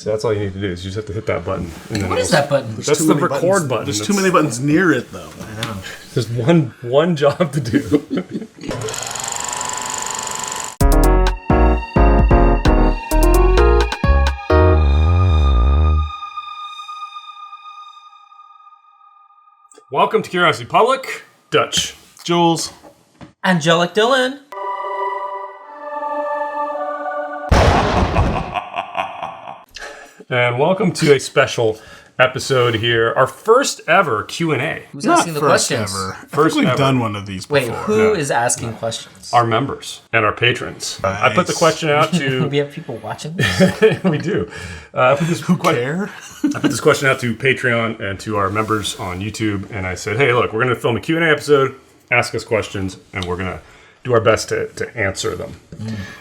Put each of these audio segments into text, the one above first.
So that's all you need to do is you just have to hit that button. And then What is that button? That's the record button. There's too many buttons near it, though. I know. There's one job to do. Welcome to Curiosity Public. Dutch. Jules. Angelic Dylan. And welcome to a special episode here. Our first ever Q&A. Who's asking the questions? Ever. First we've ever. done one of these Wait, before. who is asking questions? Our members and our patrons. Nice. I put the question out to... We have people watching this? We do. I put this Care? I put this question out to Patreon and to our members on YouTube, and I said, hey, look, we're going to film a Q&A episode, ask us questions, and we're going to do our best to answer them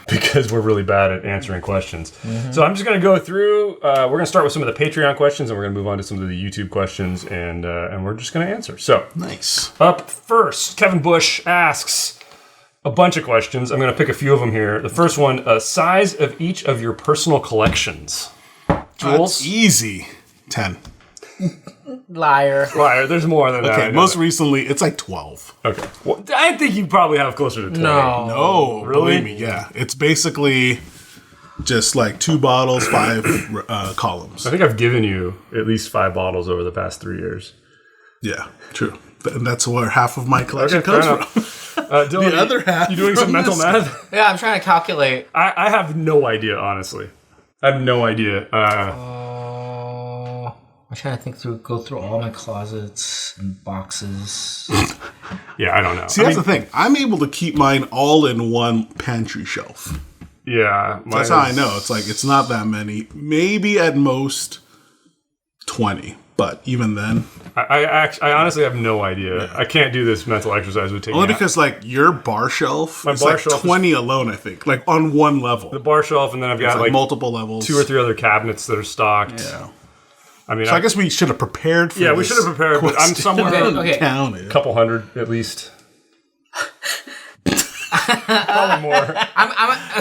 because we're really bad at answering questions. So I'm just going to go through, we're going to start with some of the Patreon questions, and we're going to move on to some of the YouTube questions, and we're just going to answer. So, Nice. up first, Kevin Bush asks a bunch of questions. I'm going to pick a few of them here. The first one, size of each of your personal collections. Jules? That's easy. 10. Liar. Liar, there's more than that. Okay, most recently, it's like 12. Okay. Well, I think you probably have closer to 20. No. No, Really? believe me, yeah. It's basically just like 2 bottles, 5 columns. I think I've given you at least 5 bottles over the past 3 years. Yeah, true. And that's where half of my collection Okay, fair comes enough. from. Dylan, The other half You doing some from mental this math? Yeah, I'm trying to calculate. I have no idea, honestly. I have no idea. I'm trying to go through all my closets and boxes. Yeah, I don't know. See, that's the thing. I'm able to keep mine all in one pantry shelf. Yeah. That's how I know. It's like, it's not that many. Maybe at most 20. But even then. I honestly have no idea. Yeah. I can't do this mental exercise with taking Only because, like, your bar shelf is bar like shelf 20 alone, I think. Like, on one level. the bar shelf, and then I've got like multiple levels. 2 or 3 other cabinets that are stocked. Yeah. I mean, So I guess we should have prepared for this. Yeah, we should have prepared, but I'm somewhere Okay. counted. a couple hundred at least. Probably more.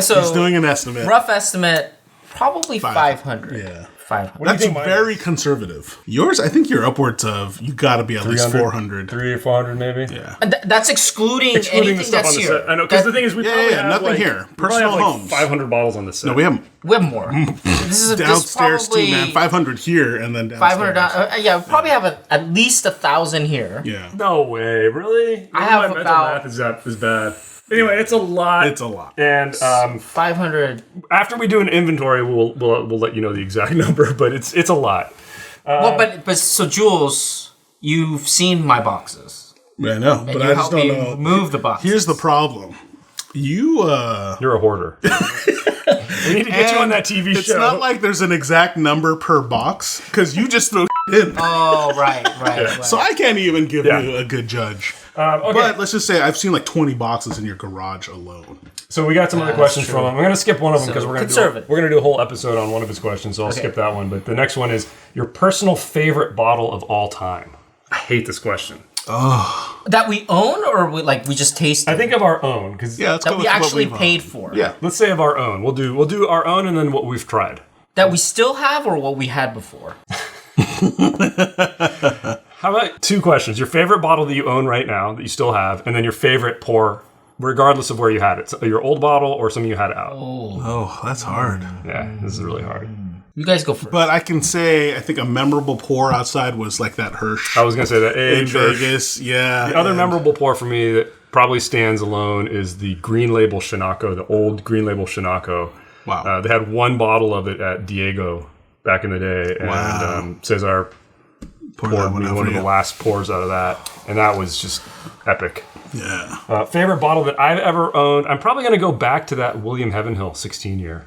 So He's doing an estimate. rough estimate, probably 500. Yeah. 500. That's think mine very conservative. Yours, I think you're upwards of, you got to be at least 400. 300 or 400 maybe. Yeah. And that's excluding Excluding the anything stuff that's on the here. set. I know, because the thing is, we Yeah, probably yeah, have nothing like, here. we probably Personal have like homes. 500 bottles on the set. No, we have We have more. This is downstairs probably too, man. 500 here and then downstairs. 500. Yeah, we probably have at least 1,000 here. Yeah. No way, really? I have my mental about- math is bad. Anyway, it's a lot. It's a lot. And 500. after we do an inventory, we'll let you know the exact number, but it's a lot. Well, but so Jules, you've seen my boxes. I know, And but you I just helped don't me know. move the boxes. Here's the problem. You're a hoarder. We need to get you on that TV It's show. not like there's an exact number per box, because you just throw in. Oh, right. So I can't even give Yeah. you a good judge. Okay. But let's just say I've seen like 20 boxes in your garage alone. So we got some other questions from him. I'm going to skip one of them because we're going to do a whole episode on one of his questions, so I'll skip that one. But the next one is your personal favorite bottle of all time. I hate this question. That we own, or we just tasted? I think of our own because let's that go we with what actually we've paid owned. for. Yeah. let's say of our own. We'll do our own and then what we've tried. That we still have, or what we had before. How about 2 questions? Your favorite bottle that you own right now that you still have, and then your favorite pour, regardless of where you had it. So your old bottle or something you had out. Oh, that's hard. Yeah, this is really hard. You guys go first. But I can say, I think a memorable pour outside was like that Hirsch I was going to say that in Hirsch. Vegas. Yeah. The other memorable pour for me that probably stands alone is the Green Label Shinako, the old Green Label Shinako. Wow. They had one bottle of it at Diego back in the day, and Wow. Cesar poured me one of the last pours out of that, and that was just epic. Yeah. Favorite bottle that I've ever owned, I'm probably going to go back to that William Heavenhill 16-year.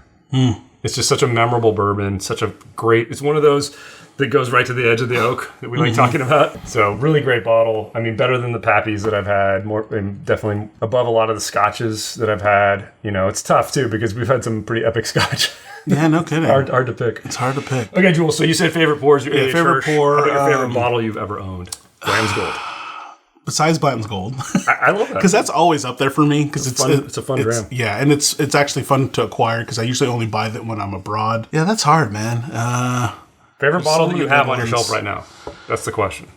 It's just such a memorable bourbon, it's one of those that goes right to the edge of the oak that we like talking about. So really great bottle. I mean, better than the Pappies that I've had, and definitely above a lot of the scotches that I've had. You know, it's tough too because we've had some pretty epic scotch. Yeah, no kidding. hard to pick. It's hard to pick. Okay, Jules, so you said favorite pours. Your favorite pour, How about your favorite bottle you've ever owned? Graham's Gold. besides Blanton's Gold. I love that. Because that's always up there for me. Because it's a fun dram. Yeah, and it's actually fun to acquire because I usually only buy that when I'm abroad. Yeah, that's hard, man. Favorite bottle that you have on your ones. shelf right now? That's the question.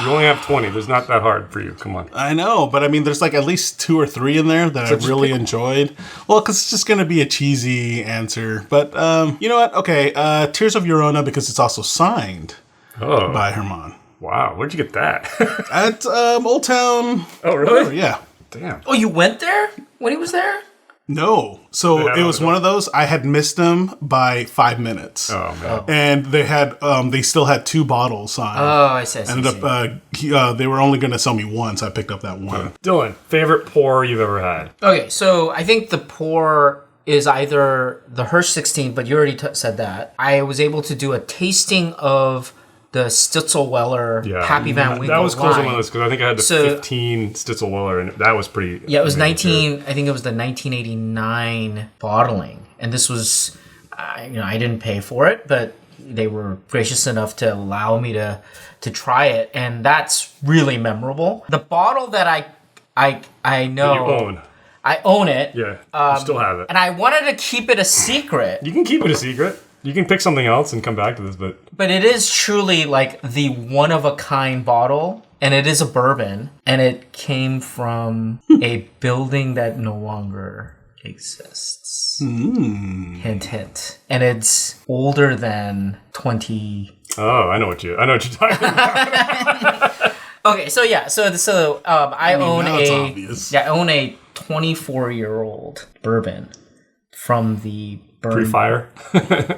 You only have 20. There's not that hard for you. Come on. I know, but I mean, there's like at least 2 or 3 in there that I really enjoyed. Well, because it's just going to be a cheesy answer. But you know what? Okay, Tears of Eurona, because it's also signed by Herman. Wow, where'd you get that? At Old Town. Oh, really? Oh, yeah. Damn. Oh, you went there when he was there? No. So it was one of those, I had missed them by 5 minutes. Oh, man. And they still had 2 bottles signed. Oh, I see. Ended up, they were only going to sell me one, so I picked up that one. Dylan, favorite pour you've ever had? Okay, so I think the pour is either the Hirsch 16, but you already said that. I was able to do a tasting of the Stitzelweller Pappy Van Winkle. That was close line. on my list because I think I had the 15 Stitzelweller, and that was pretty. Yeah, it was 19. I think it was the 1989 bottling, and this was, I didn't pay for it, but they were gracious enough to allow me to try it, and that's really memorable. The bottle that I know You own. I own it. Yeah, you still have it. And I wanted to keep it a secret. You can keep it a secret. You can pick something else and come back to this, But it is truly like the one-of-a-kind bottle, and it is a bourbon, and it came from a building that no longer exists. Hint, hint. And it's older than 20... Oh, I know what you're talking about. Okay, so yeah, I own I own a 24-year-old bourbon from the Pre-fire?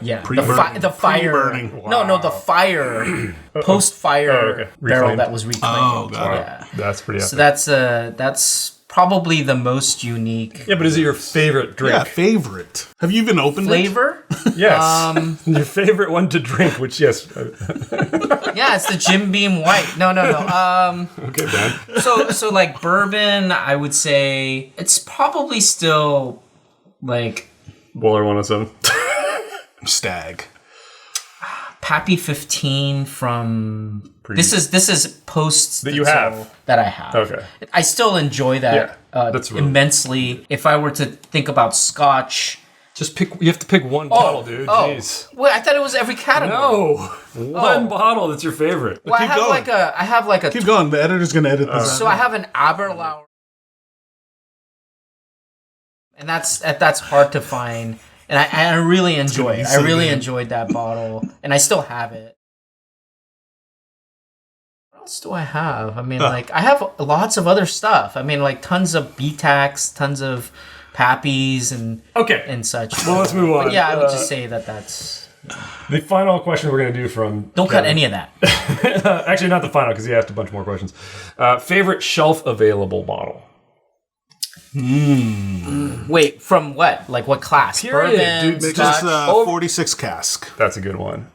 Yeah, Pre-burning. the fire. Pre-burning. No, the fire, post-fire barrel Reclaimed. that was reclaimed. Oh, got it. Yeah. That's pretty epic. So that's probably the most unique Yeah, but is it your favorite drink? Yeah, favorite. Have you even opened flavor. Yes. Your favorite one to drink, which, yes. Yeah, it's the Jim Beam White. No. Okay, Ben. So like bourbon, I would say it's probably still like Bowler 107. it? Stag. Pappy 15 from this is post That you have. that I have. Okay. I still enjoy that that's really- immensely. If I were to think about Scotch, Just pick. You have to pick one bottle, dude. Jeez. Wait, I thought it was every category. No, one bottle that's your favorite. Well, Keep going. I have like a Keep going. The editor's going to edit this. so I have an Aberlour, and that's hard to find. And I really enjoy it. I really enjoyed that bottle, and I still have it. What else do I have? I mean, like, I have lots of other stuff. I mean, like, tons of BTACs, tons of Pappies, and such. Well, let's move on. But yeah, I would just say that's... The final question we're going to do from... Don't cut any of that. Actually, not the final, because he asked a bunch more questions. Favorite shelf-available bottle? Wait, from what? Like, what class? Period, Bourbon, dude. Scotch? Just 46 cask. That's a good one.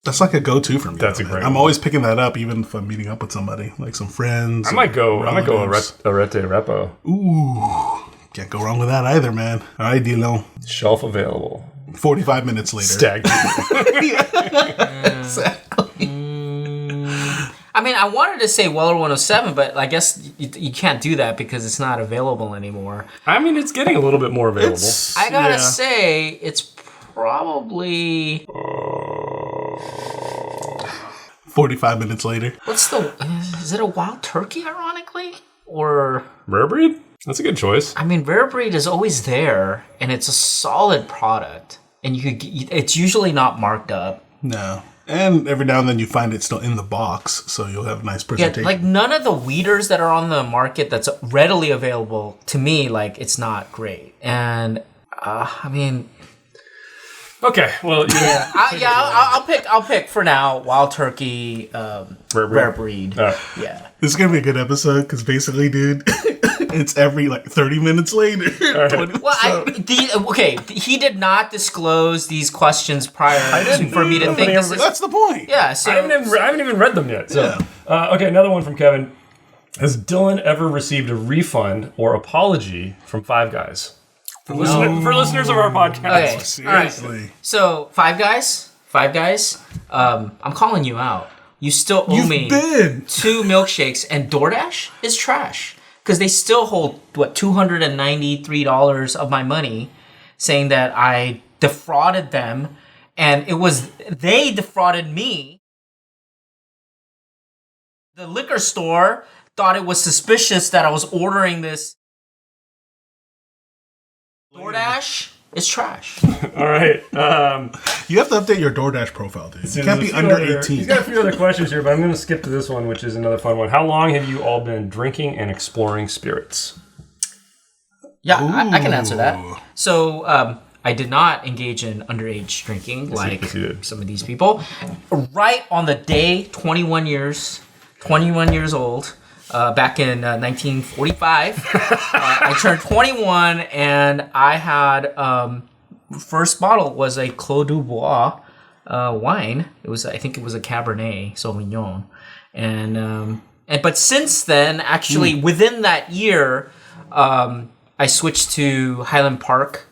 That's like a go-to for me. That's though, a great man. I'm one. always picking that up, even if I'm meeting up with somebody, like some friends. I might go a relatives. Arete Repo. Ooh, can't go wrong with that either, man. All right, Dilo. Shelf available. 45 minutes later. Stag. Exactly. I mean, I wanted to say Weller 107, but I guess you can't do that because it's not available anymore. I mean, it's getting a little bit more available. I gotta say, it's probably... 45 minutes later. Is it a wild turkey, ironically? Or... Rare breed? That's a good choice. I mean, Rare Breed is always there, and it's a solid product. And it's usually not marked up. No. And every now and then you find it still in the box, so you'll have a nice Yeah, presentation. like none of the weeders that are on the market that's readily available, to me, like, it's not great. And, I mean... Okay, well, I'll pick for now Wild Turkey, Rare Breed. Yeah. This is going to be a good episode, because basically, dude, it's every, 30 minutes later. Right. Well, he did not disclose these questions prior for me to think this is... That's the point. Yeah, so... I haven't even read them yet. So, okay, another one from Kevin. Has Dylan ever received a refund or apology from Five Guys? For listeners of our podcast. Okay. Seriously. So, Five Guys, I'm calling you out. you still owe me 2 milkshakes, and DoorDash is trash because they still hold $293 of my money, saying that I defrauded them, and they defrauded me. The liquor store thought it was suspicious that I was ordering this. DoorDash is trash. All right. You have to update your DoorDash profile, dude. You can't be under 18. He's got a few other questions here, but I'm going to skip to this one, which is another fun one. How long have you all been drinking and exploring spirits? Yeah, I can answer that. So I did not engage in underage drinking like some of these people. Right on the day, 21 years old, back in 1945, I turned 21, and I had first bottle was a Clos du Bois wine. I think it was a Cabernet Sauvignon, and but since then, actually within that year, I switched to Highland Park.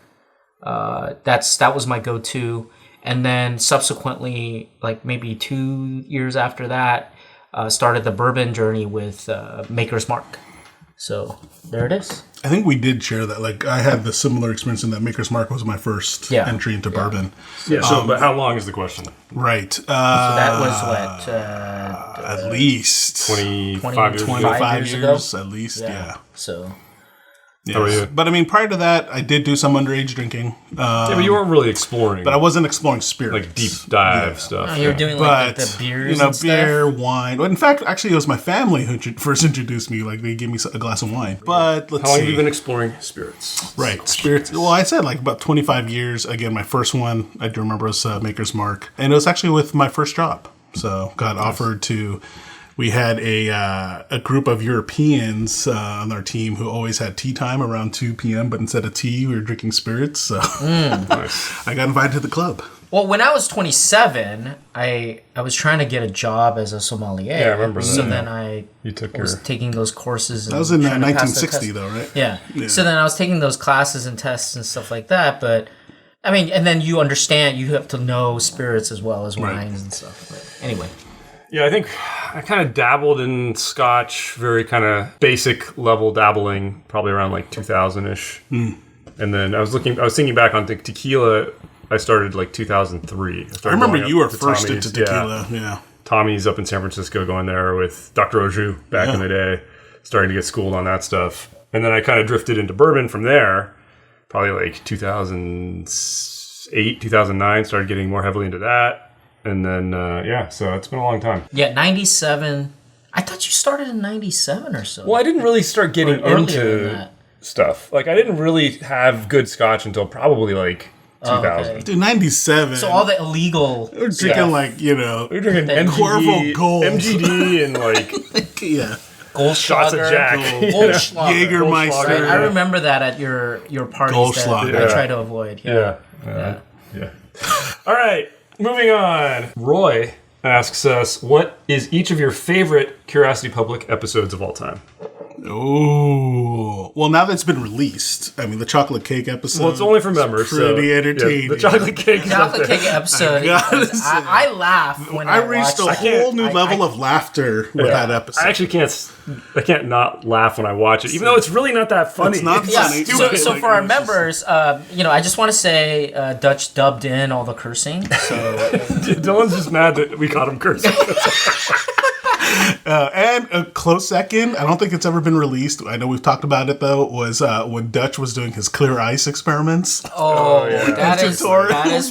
That was my go-to, and then subsequently, like maybe 2 years after that, started the bourbon journey with Maker's Mark. So there it is. I think we did share that. Like, I had the similar experience in that Maker's Mark was my first entry into bourbon. Yeah. So, but how long is the question? Right. So that was what? At least 25 years at least. Yeah. So. Yes. How are you? But I mean, prior to that, I did do some underage drinking. But you weren't really exploring. But I wasn't exploring spirits. Like deep dive stuff. Oh, you were doing like the beers and beer, stuff? wine. Well, in fact, actually, it was my family who first introduced me. Like, they gave me a glass of wine. But let's see. How long have you been exploring spirits? Right. Spirits. Well, I said like about 25 years. Again, my first one, I do remember, was Maker's Mark. And it was actually with my first job. So got offered to... We had a group of Europeans on our team who always had tea time around 2 p.m., but instead of tea, we were drinking spirits. So I got invited to the club. Well, when I was 27, I was trying to get a job as a sommelier. Yeah, I remember that. So then I was taking those courses. That was in 1960, though, right? Yeah. So then I was taking those classes and tests and stuff like that. But, I mean, and then you understand you have to know spirits as well as wines and stuff. But anyway. Yeah, I think I kind of dabbled in Scotch, very kind of basic level dabbling, probably around like 2000-ish. And then I was thinking back on tequila. I started like 2003. I remember you were first into tequila. Yeah. Tommy's up in San Francisco, going there with Dr. Oju back in the day, starting to get schooled on that stuff. And then I kind of drifted into bourbon from there, probably like 2008, 2009, started getting more heavily into that. And then, so it's been a long time. Yeah, 97. I thought you started in 97 or so. Well, I didn't really start getting into stuff. Like, I didn't really have good Scotch until probably like 2000. Okay. Dude, 97. So all the illegal We're drinking like, we're drinking Cuervo Gold. MGD and like shots of Jack. Jägermeister. Right? I remember that at your parties that I try to avoid. Yeah. All right. Moving on, Roy asks us, what is each of your favorite Curiosity Public episodes of all time? Oh, well, now that it's been released, I mean, the chocolate cake episode. Well, it's only for members. Pretty entertaining. The chocolate cake episode. I laugh when I reached a whole new level of laughter with that episode. I actually can't not laugh when I watch it, even though it's really not that funny. It's not funny. So for our members, I just want to say Dutch dubbed in all the cursing. So Dylan's just mad that we caught him cursing. And a close second, I don't think it's ever been released. I know we've talked about it, though, was when Dutch was doing his clear ice experiments. Oh yeah. That is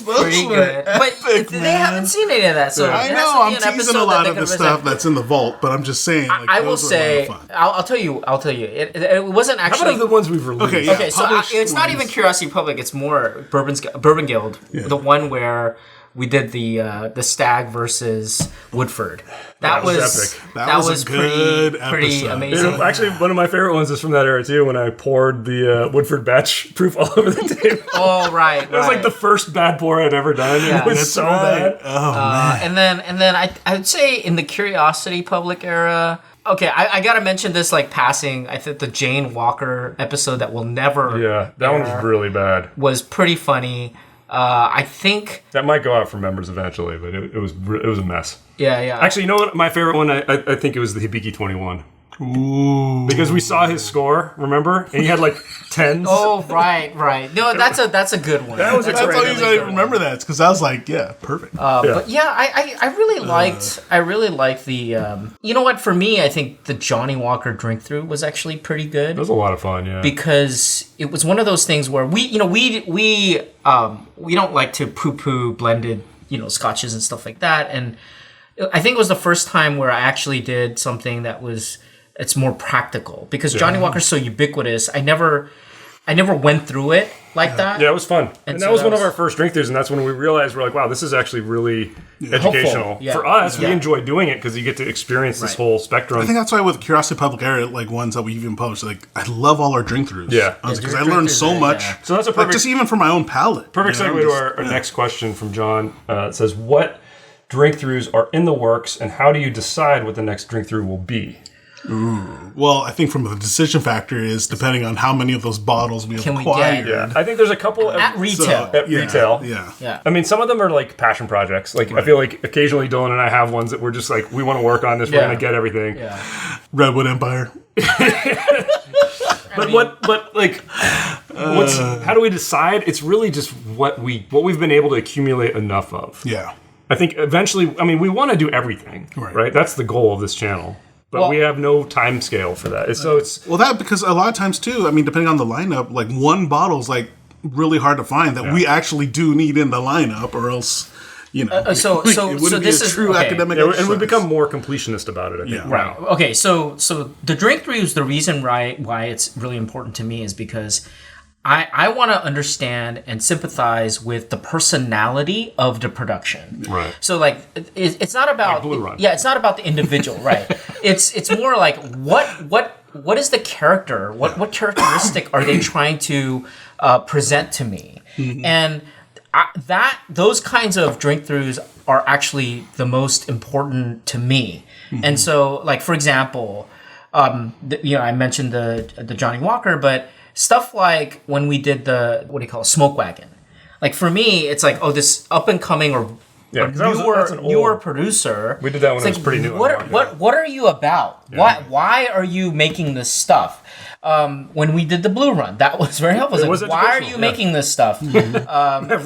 pretty good. But they haven't seen any of that. So I know, I'm teasing a lot of the stuff that's in the vault, but I'm just saying. Like, I will say, I'll tell you. It wasn't actually... How about the ones we've released? Okay, so it's not even Curiosity Public. It's more Bourbon Guild. Yeah. The one where we did the Stag versus Woodford. That was epic. That was pretty amazing. Actually, one of my favorite ones is from that era too, when I poured the Woodford batch proof all over the table. Oh, right. It was like the first bad pour I'd ever done. Yeah. It was so bad. Oh, man. And then I would say in the Curiosity Public era... Okay, I gotta mention this like passing. I think the Jane Walker episode that will never... Yeah, that one was really bad. Was pretty funny. I think That might go out for members eventually, but it was a mess. yeah. Actually, you know what? My favorite one, I think it was the Hibiki 21. Ooh. Because we saw his score, remember? And he had like 10s. Oh, right. No, that's a good one. That was That's the only reason I remember that. Because I was like, yeah, perfect. But yeah, I really liked the you know what, for me I think the Johnny Walker drink through was actually pretty good. It was a lot of fun, yeah. Because it was one of those things where we don't like to poo-poo blended, scotches and stuff like that. And I think it was the first time where I actually did something that it's more practical, because Johnny Walker's so ubiquitous. I never went through it like that. Yeah, it was fun. And so that was one of our first drink throughs, and that's when we realized we're like, wow, this is actually really educational. Helpful. Yeah. For us, we Yeah. enjoy doing it because you get to experience this whole spectrum. I think that's why with Curiosity Public Area, like ones that we even post, like I love all our drink throughs. Yeah. Because Yeah, I drink learned throughs so are- much. yeah. So that's a Like, perfect just even for my own palate. segue to our next question from John. It says, what drink throughs are in the works, and how do you decide what the next drink through will be? Well, I think from the decision factor is depending on how many of those bottles we have Can we acquired. get- I think there's a couple At retail. at retail. Yeah. Yeah. I mean, some of them are like passion projects. Like, I feel like occasionally Dylan and I have ones that we're just like, we want to work on this. We're Yeah. going to get everything. Yeah. Redwood Empire. How do we decide? It's really just what we've been able to accumulate enough of. Yeah. I think eventually, I mean, we want to do everything, right? That's the goal of this channel. But we have no time scale for that. It's Well, that because a lot of times too, I mean, depending on the lineup, like one bottle's like really hard to find that we actually do need in the lineup, or else, so it wouldn't be this a is true okay. academic and we exercise. become more completionist about it. I think. Yeah. Right. Okay. So the drink throughs, the reason why it's really important to me is because I want to understand and sympathize with the personality of the production. Right. So like it's not about Blue Run. Yeah, it's not about the individual, right? It's more like what is the character? What characteristic are they trying to present to me? And those kinds of drink throughs are actually the most important to me. And so, like for example, I mentioned the Johnny Walker, but stuff like when we did the Smoke Wagon. Like for me, it's like, this up and coming or Yeah, 'cause that's an newer old- producer. We did that when It's it was like, pretty new on What the market. what are you about? Why are you making this stuff? When we did the Blue Run, that was very helpful. It was was like, why are you educational, yeah. making this stuff?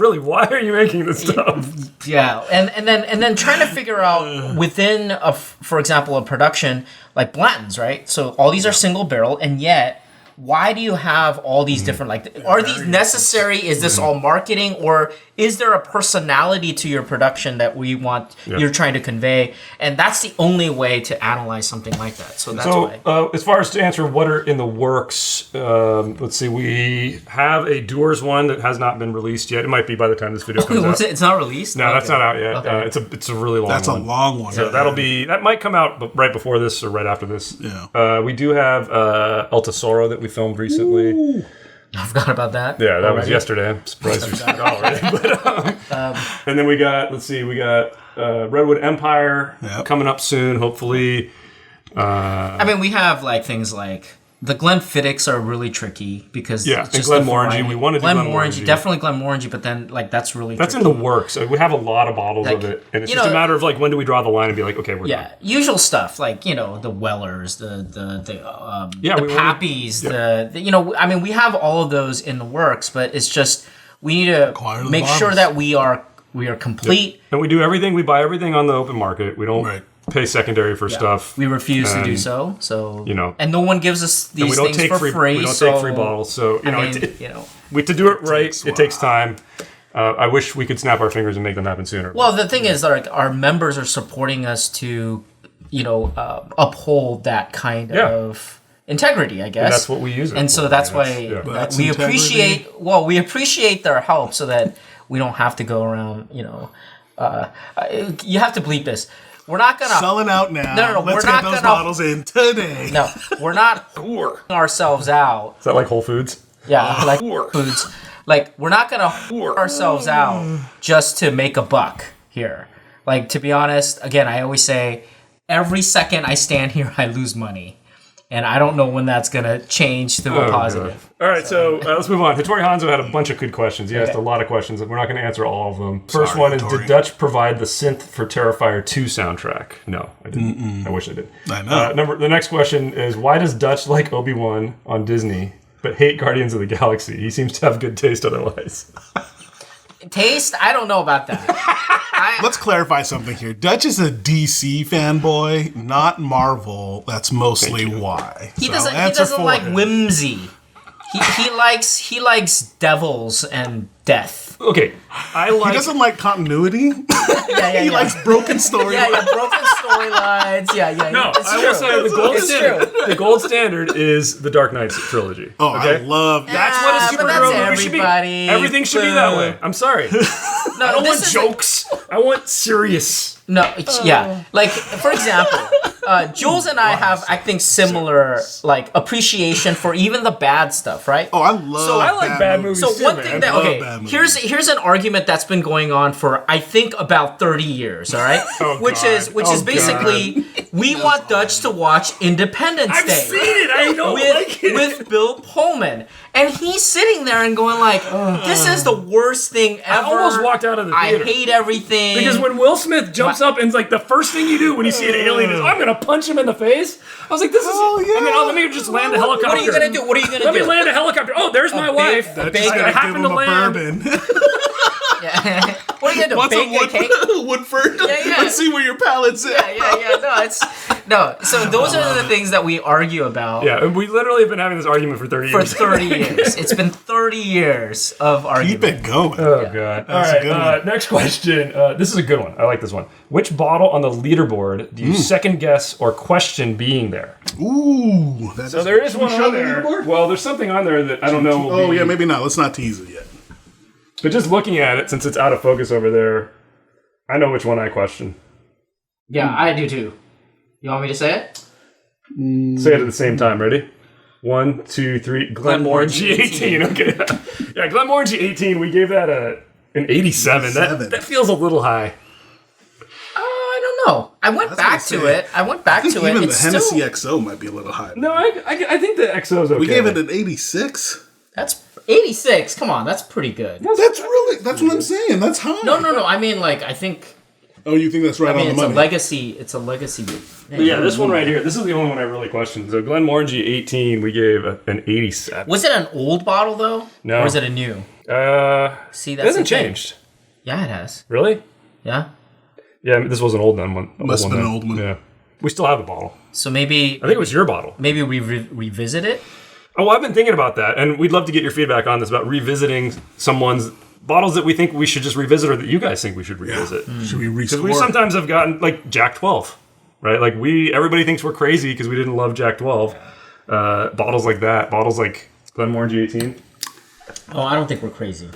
Really, why are you making this stuff? Yeah, and then trying to figure out within for example, a production like Blanton's, right? So all these are single barrel, and yet why do you have all these different, like, are these necessary? Is this all marketing, or is there a personality to your production that you're trying to convey? And that's the only way to analyze something like that. So that's why. As far as to answer what are in the works, let's see, we have a Doers one that has not been released yet. It might be by the time this video comes out. It's not released? No, that's Okay. not out yet. Okay. It's a really long one. That's a long one. So that might come out right before this or right after this. Yeah. We do have El Tesoro that we filmed recently. Ooh. I forgot about that. Yeah, that was already. yesterday. I'm surprised you forgot already. But, and then we got Redwood Empire coming up soon, hopefully. I mean, we have like things like the Glenfiddicks are really tricky because Yeah, it's and just Glenmorangie. the We want to do Glenmorangie. definitely Glenmorangie, but then like that's really That's tricky. in the works. We have a lot of bottles Like, of it, and it's you just a know- matter of like when do we draw the line and be like, okay, we're done. usual stuff like the Wellers, the we wanna- Pappies, I mean we have all of those in the works, but it's just we need to Acquire the make sure bottles. that we are complete. And we do everything. We buy everything on the open market. We don't Right. pay secondary for stuff. We refuse to do And, so. So you know. and no one gives us And we these don't things take for free. free. We don't so, take free bottles. So I mean, we to do it right. takes a It takes time. I wish we could snap our fingers and make them happen sooner. Well, the thing is, like, our members are supporting us to, uphold that kind of integrity, I guess. And that's what we use it And for. so that's why That's we integrity. appreciate their help, so that we don't have to go around. You have to bleep this. We're not gonna Selling out now. No, Let's we're get not those gonna- bottles in today. No, we're not ourselves out. Is that like Whole Foods? Yeah, like foods. Like, we're not gonna whore ourselves out just to make a buck here. Like, to be honest, again, I always say, every second I stand here, I lose money. And I don't know when that's going to change to a positive. God. All right, so let's move on. Hattori Hanzo had a bunch of good questions. He asked a lot of questions. We're not going to answer all of them. First one is, did Dutch provide the synth for Terrifier 2 soundtrack? No, I didn't. I wish I did. I know. The next question is, why does Dutch like Obi-Wan on Disney, but hate Guardians of the Galaxy? He seems to have good taste otherwise. Taste? I don't know about that. Let's clarify something here. Dutch is a DC fanboy, not Marvel. That's mostly why. He doesn't like whimsy. He likes devils and death. Okay, He doesn't like continuity. He likes broken storylines. Broken storylines. No, it's I true. will say the gold standard is the Dark Knight trilogy. Oh, okay? I love that. That's what a superhero movie should be. Everything should be that way. I'm sorry. I don't want jokes. I want serious. No, like for example, Jules and I have, I think, similar like appreciation for even the bad stuff, right? Oh, I love bad movies. So too, one man. thing that here's an argument that's been going on for I think about 30 years, all right? Which is basically we want Dutch to watch Independence Day. I've seen it. I know with Bill Pullman, and he's sitting there and going like, "This is the worst thing ever." I almost walked out of the theater. I hate everything because when Will Smith jumps up and it's like the first thing you do when you see an alien is, I'm gonna punch him in the face. I was like, this is. And then let me just land a helicopter. What are you gonna do? Let me land a helicopter. Oh, there's my wife. I happen to land. Bourbon. Yeah. What are you gonna do? Bake a cake? Woodford. Let's see where your palate's at. No. So those are the things that we argue about. Yeah, and we literally have been having this argument for 30 years. For 30 years. It's been 30 years of argument. Keep it going. Oh, God. All right, next question. This is a good one. I like this one. Which bottle on the leaderboard do you second guess or question being there? Ooh. So there is one on there. Well, there's something on there that I don't know. Maybe not. Let's not tease it yet. But just looking at it, since it's out of focus over there, I know which one I question. Yeah, I do too. You want me to say it? Say it at the same time. Ready? 1, 2, 3. Glenmorangie 18. Okay. Yeah, Glenmorangie 18. We gave that an 87. That feels a little high. I don't know. I went back to it. Even the Hennessy XO might be a little high. No, I think the XO's okay. We gave it an 86. That's 86. Come on, that's pretty good. That's what I'm saying. That's high. No. I mean, like, I think. Oh, you think that's right on the money? It's a legacy. Yeah, this one right here. This is the only one I really questioned. So Glenmorangie 18, we gave an 87. Was it an old bottle though? No. Or is it a new? See, that hasn't changed. Yeah, it has. Really? Yeah. Yeah, this was an old one. Must have been an old one. Yeah. We still have the bottle. So maybe I think it was your bottle. Maybe we revisit it. Oh, well, I've been thinking about that, and we'd love to get your feedback on this about revisiting someone's bottles that we think we should just revisit, or that you guys think we should revisit. Yeah. Should we rescore? Because we sometimes have gotten like Jack 12, right? Like everybody thinks we're crazy because we didn't love Jack 12. Bottles like that, bottles like Glenmorangie 18. Oh, I don't think we're crazy.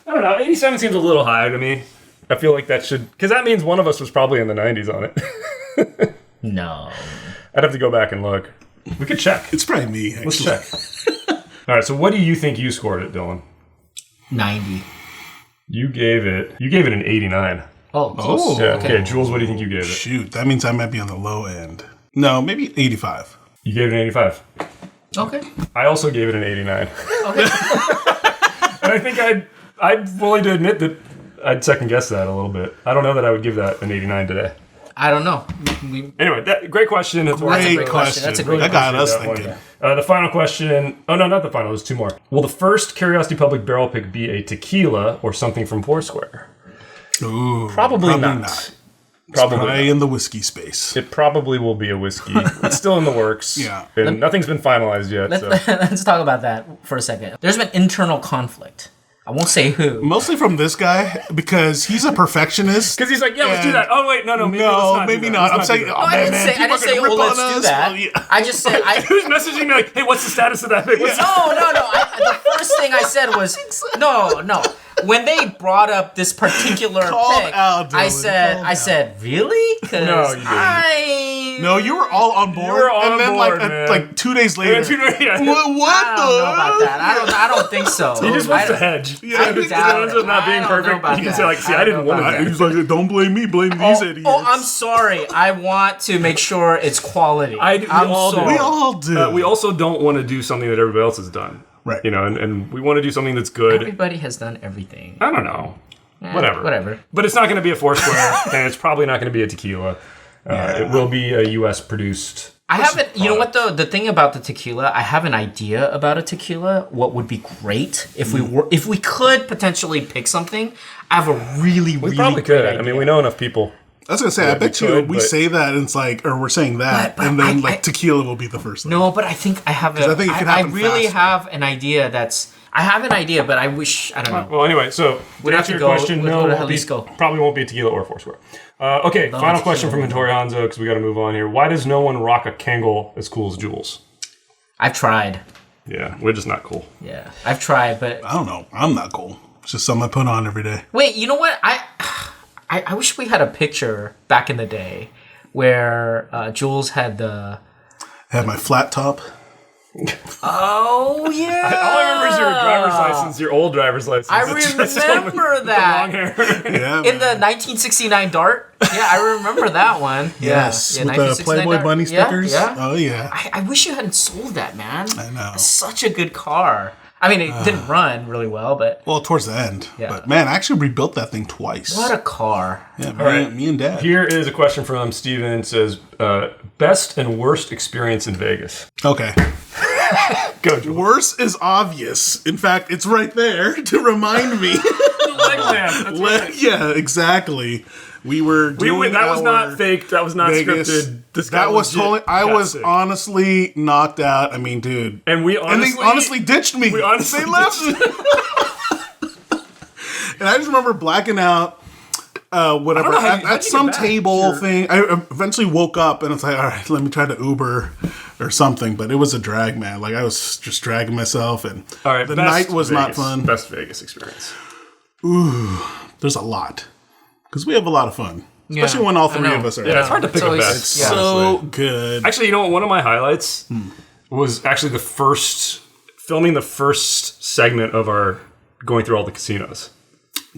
I don't know. 87 seems a little high to me. I feel like that should, because that means one of us was probably in the 90s on it. No. I'd have to go back and look. We could check. It's probably me. Actually. Let's check. All right. So, what do you think you scored it, Dylan? 90. You gave it an 89. Oh, close. Yeah. Okay, Jules, what do you think you gave it? Shoot, that means I might be on the low end. No, maybe 85. You gave it an 85. Okay. I also gave it an 89. Okay. And I think I'd willing to admit that I'd second guess that a little bit. I don't know that I would give that an 89 today. I don't know. Anyway, great question. That's a great question. That's a great question. That got us thinking. The final question. Oh, no, not the final. There's two more. Will the first Curiosity Public barrel pick be a tequila or something from Foursquare? Ooh, probably not. Probably in the whiskey space. It probably will be a whiskey. It's still in the works. Yeah. And nothing's been finalized yet. Let's talk about that for a second. There's been internal conflict. I won't say who. Mostly from this guy, because he's a perfectionist. Because he's like, yeah, let's do that. Oh, wait, no, maybe not. I'm saying, I didn't say, oh, let's do that. Well, yeah. I just said, who's messaging me like, hey, what's the status of that thing? No. The first thing I said was, no. When they brought up this particular pick, I said, really? Because no, you didn't. No, you were all on board. You were all and on then board, like man. like 2 days later. Yeah. What I don't know about that. I don't think so. He just wants to hedge. I It's doubt ends up not it. being I don't know perfect. about You can that. say like, see, I I don't didn't know want about to. that. He was like, don't blame me, blame these idiots. Oh, I'm sorry. I want to make sure it's quality. We all do. We all do. We also don't want to do something that everybody else has done. Right. You know, and we want to do something that's good. Everybody has done everything. I don't know. Whatever. But it's not going to be a Foursquare, and it's probably not going to be a tequila. It will be a U.S. produced. I haven't. You know what though? The thing about the tequila, I have an idea about a tequila. What would be great if we could potentially pick something. I have a really Probably great could. idea. I mean, we know enough people. I was gonna say, I bet you could, we but- say that and it's like, or we're saying that, But and then I- tequila will be the first thing. No, but I think I have. I think it could happen really faster. have an idea. I have an idea, but I wish I don't know. Well, anyway, so We'd to have answer to your go- question, we'd no, go to it won't be- Jalisco. probably won't be a tequila or a Foursquare. Okay, final question from Notori Hanzo, because we got to move on here. Why does no one rock a Kangol as cool as Jules? I've tried. Yeah, we're just not cool. Yeah, I've tried, but I don't know. I'm not cool. It's just something I put on every day. wait. You know what? I wish we had a picture back in the day where Jules had the. I have my flat top. Oh yeah. All I remember is your driver's license, your old driver's license. I It's just someone remember with that. long hair. Yeah, In the 1969 Dart? Yeah, I remember that one. yes, yeah, with the 1969 Playboy Dart. bunny Yeah, stickers. Yeah. Oh yeah. I wish you hadn't sold that, man. I know. It's such a good car. I mean, it didn't run really well, but Well, towards the end. Yeah. But man, I actually rebuilt that thing twice. what a car. Yeah, right. me and Dad. Here is a question from Steven. It says, best and worst experience in Vegas. Okay. Go, Jules. Worse is obvious. In fact, it's right there to remind me. Legland. That's Yeah, exactly. We were doing that was our not fake. That was not Vegas. scripted. This guy That was totally. I got was sick. honestly knocked out. I mean, dude. And we honestly, And they honestly ditched me. we honestly They left. And I just remember blacking out. Whatever I don't know how you at some get back. table Sure. thing. I eventually woke up and it's like, all right, let me try to Uber or something. But it was a drag, man. Like I was just dragging myself, and All right, the best night was not Vegas. fun. Best Vegas experience. There's a lot because we have a lot of fun, especially when all I three know. of us are. Yeah, it's hard to pick a always- best. yeah. So honestly. good. Actually, you know what? One of my highlights was actually filming the first segment of our going through all the casinos.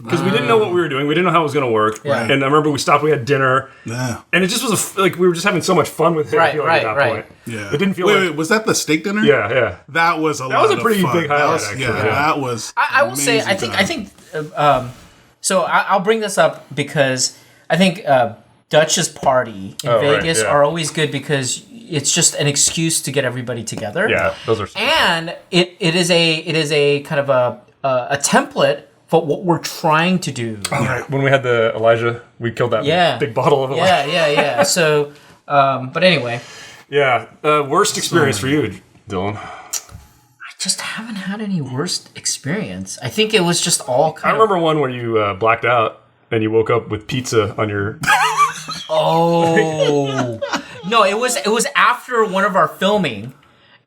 Because we didn't know what we were doing. We didn't know how it was going to work. Right. And I remember we stopped, we had dinner. Yeah. And it just was like we were just having so much fun with it. I feel like, at that point. Yeah. It didn't feel wait, like. wait, was that the steak dinner? Yeah, yeah. That was a lot was a of pretty fun. big That highlight, was- actually, Yeah, yeah. that was. I will say, I think. So I'll bring this up because I think Dutch's party in Oh, right, Vegas yeah. are always good because it's just an excuse to get everybody together. Yeah, those are. And it is a kind of a template for what we're trying to do. When we had the Elijah, we killed that big bottle of Elijah. Yeah. So, but anyway, Yeah. Worst experience for you, Dylan. I just haven't had any worst experience. I think it was just all I kind of. remember one where you blacked out and you woke up with pizza on your. Oh no! It was after one of our filming,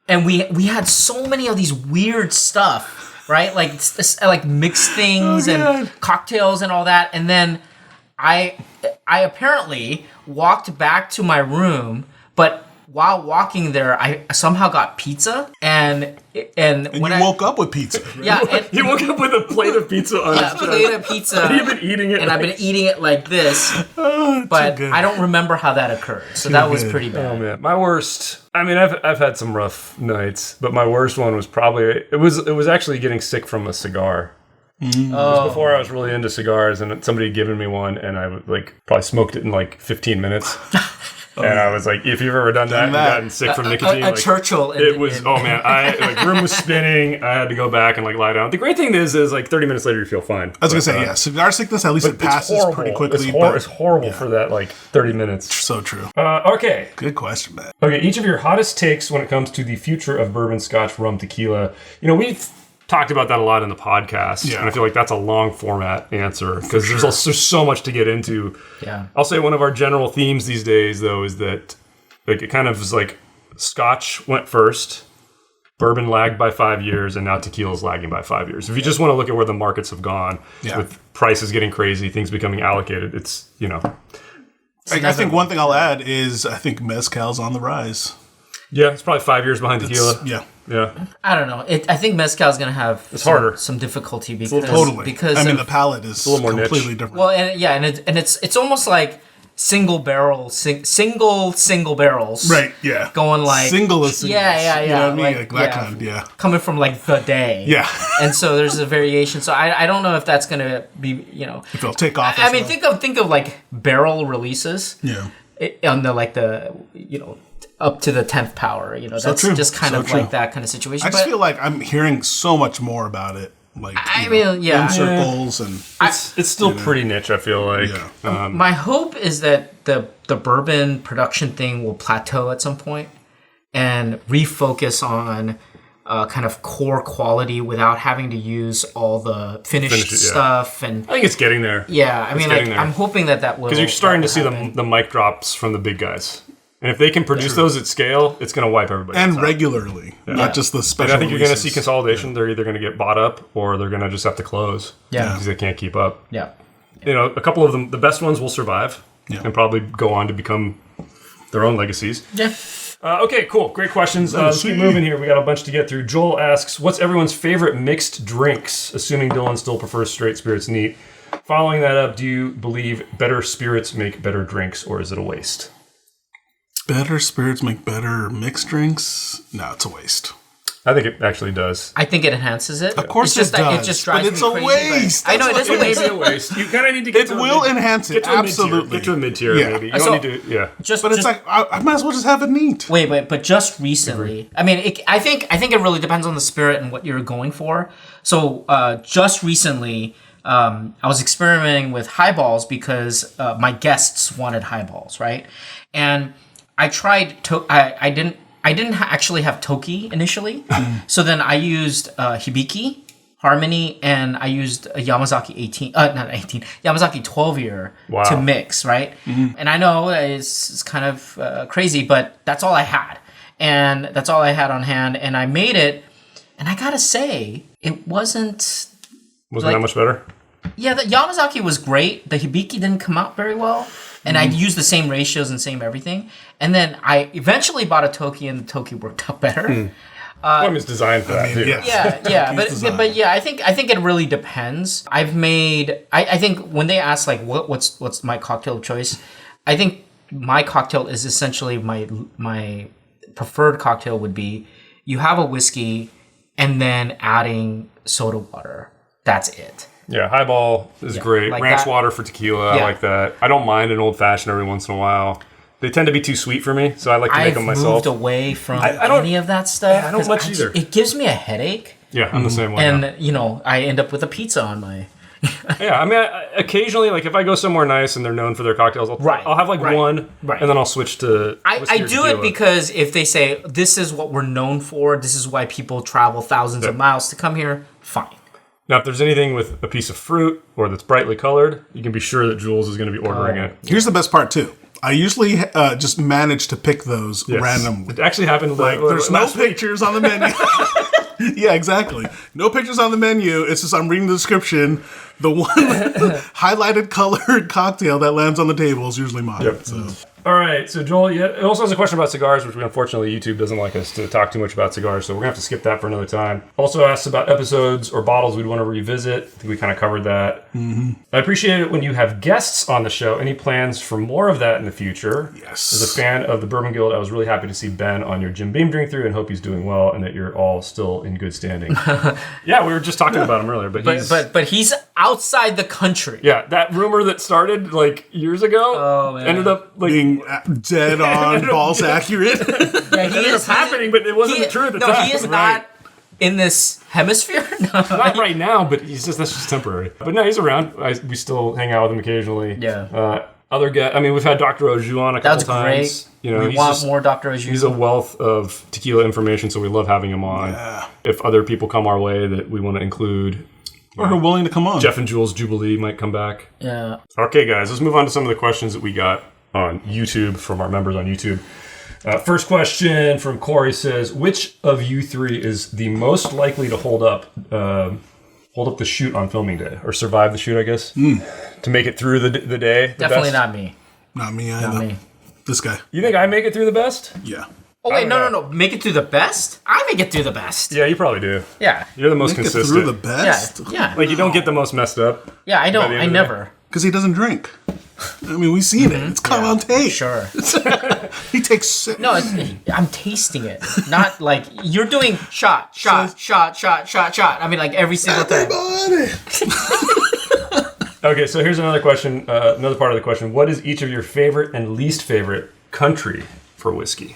and we had so many of these weird stuff, right? Like mixed things and cocktails and all that, and then I apparently walked back to my room, but while walking there, I somehow got pizza, and And when you I woke up with pizza. yeah, and, You woke up with a plate of pizza on yeah, his chest. plate of pizza. You've been eating it. And I've been eating it like this, but good. I don't remember how that occurred. So that was good. pretty bad. Oh man, my worst. I mean, I've had some rough nights, but my worst one was probably it was actually getting sick from a cigar. It was before I was really into cigars, and somebody had given me one, and I would probably smoked it in 15 minutes. And I was like, if you've ever done that and gotten sick from nicotine, A Churchill. it was room was spinning. I had to go back and lie down. The great thing is 30 minutes later you feel fine. I was gonna say, yeah, cigar sickness, at least it passes pretty quickly. It's horrible for that 30 minutes. So true. Okay. Good question, man. Okay, each of your hottest takes when it comes to the future of bourbon, scotch, rum, tequila. We've talked about that a lot in the podcast, Yeah. and I feel like that's a long format answer because there's so much to get into. Yeah. I'll say one of our general themes these days, though, is that it kind of is scotch went first, bourbon lagged by 5 years, and now tequila's lagging by 5 years. If you just want to look at where the markets have gone, with prices getting crazy, things becoming allocated, it's, I think one thing I'll add is I think mezcal's on the rise. Yeah, it's probably 5 years behind tequila. Yeah. I don't know. I think mezcal is going to have harder. some difficulty because the palate is a little more completely niche. different. Well, and it's almost like single barrels, Right, yeah. going like single is singles. Yeah. You know what I mean? Like, that kind, yeah. Coming from like the day. Yeah. And so there's a variation. So I don't know if that's going to be, If it'll take off. I mean, think of like barrel releases. Yeah. On the up to the 10th power, that's true. just kind So of true. like that kind of situation. I just feel like I'm hearing so much more about it. Like, in circles and It's still pretty niche, I feel like. Yeah. my hope is that the bourbon production thing will plateau at some point and refocus on kind of core quality without having to use all the finished stuff. And I think it's getting there. yeah, I mean, like I'm hoping that will, Because you're starting to see happen. the mic drops from the big guys. And if they can produce those at scale, it's going to wipe everybody and out. regularly, not just the special. And I think you're going to see releases. consolidation. They're either going to get bought up or they're going to just have to close. Yeah. Because they can't keep up. Yeah. A couple of them, the best ones will survive and probably go on to become their own legacies. Yeah. Okay, cool. Great questions. Let's keep moving here. We got a bunch to get through. Joel asks, what's everyone's favorite mixed drinks? Assuming Dylan still prefers straight spirits neat. Following that up, do you believe better spirits make better drinks, or is it a waste? Better spirits make better mixed drinks? No, it's a waste. I think it actually does. I think it enhances it. Of course it's just it that does. It just drives but it's me a crazy, waste. I know it is a It may waste. be a waste. You kind of need to get It to will enhance it. Absolutely. Get to a mid-tier, Yeah. maybe. You So- don't need to, But It's like I might as well just have it neat. Wait, but just recently, I mean, I think it really depends on the spirit and what you're going for. So just recently, I was experimenting with highballs because my guests wanted highballs, right? And I tried I didn't actually have Toki initially, so then I used Hibiki, Harmony, and I used a Yamazaki Yamazaki 12 year to mix, right? And I know it's kind of crazy, but that's all I had, and that's all I had on hand, and I made it, and I gotta say, it wasn't that much better? Yeah, the Yamazaki was great. The Hibiki didn't come out very well. And I used the same ratios and same everything. And then I eventually bought a Toki, and the Toki worked out better. I mean, it's designed for that, too. Yeah. But yeah, I think it really depends. I've made I think when they ask like what's my cocktail of choice, I think my cocktail is essentially my preferred cocktail would be you have a whiskey and then adding soda water. That's it. Yeah, highball is great. like Ranch that. water for tequila, I like that. I don't mind an old fashioned every once in a while. They tend to be too sweet for me, so I like to make them myself. I've moved away from I don't- any of that stuff. Yeah, I don't 'cause much either. It gives me a headache, Yeah, I'm the same way. and I end up with a pizza on my. Yeah, I mean, occasionally, like if I go somewhere nice and they're known for their cocktails, I'll have like one, and then I'll switch to. I whiskey do or it tequila. because if they say this is what we're known for, this is why people travel thousands of miles to come here. Fine. Now, if there's anything with a piece of fruit or that's brightly colored, you can be sure that Jules is going to be ordering it. Here's the best part too. I usually just manage to pick those randomly. It actually happened. There's no last week. pictures on the menu. Yeah, exactly. No pictures on the menu. It's just I'm reading the description. The one highlighted colored cocktail that lands on the table is usually mine. Yep. So. All right, so Joel, it also has a question about cigars, which unfortunately YouTube doesn't like us to talk too much about cigars, so we're going to have to skip that for another time. Also asks about episodes or bottles we'd want to revisit. I think we kind of covered that. Mm-hmm. I appreciate it when you have guests on the show. Any plans for more of that in the future? Yes. As a fan of the Bourbon Guild, I was really happy to see Ben on your Jim Beam drink through and hope he's doing well and that you're all still in good standing. Yeah, we were just talking about him earlier, But he's outside the country. Yeah, that rumor that started like years ago ended up like Being dead on, balls accurate. Yeah, he is happening, but it wasn't true at the time. No, he is not in this hemisphere. No. Not right now, but that's just temporary. But no, he's around. We still hang out with him occasionally. Yeah. Other guys. I mean, we've had Dr. Oju on a couple That's times. great. We want more Dr. Oju. He's a wealth of tequila information, so we love having him on. Yeah. If other people come our way that we want to include, Or who are willing to come on. Jeff and Jules Jubilee might come back. Yeah. Okay, guys, let's move on to some of the questions that we got on YouTube from our members on YouTube. First question from Corey says, which of you three is the most likely to hold up the shoot on filming day, or survive the shoot, I guess, to make it through the day? Definitely not me. Not me either. Not me. This guy. You think I make it through the best? Yeah. Oh, wait, don't no. know. Make it through the best? I make it through the best. Yeah, you probably do. Yeah. You're the most Make it consistent. through the best? Yeah. Like, you don't get the most messed up. Yeah, I by don't. the end I of the never. Because he doesn't drink. I mean, we've seen it. It's caught on tape. Sure. He takes... No, I'm tasting it. Not like you're doing shot. I mean, like every single time. Everybody. Okay, so here's another question, another part of the question. What is each of your favorite and least favorite country for whiskey?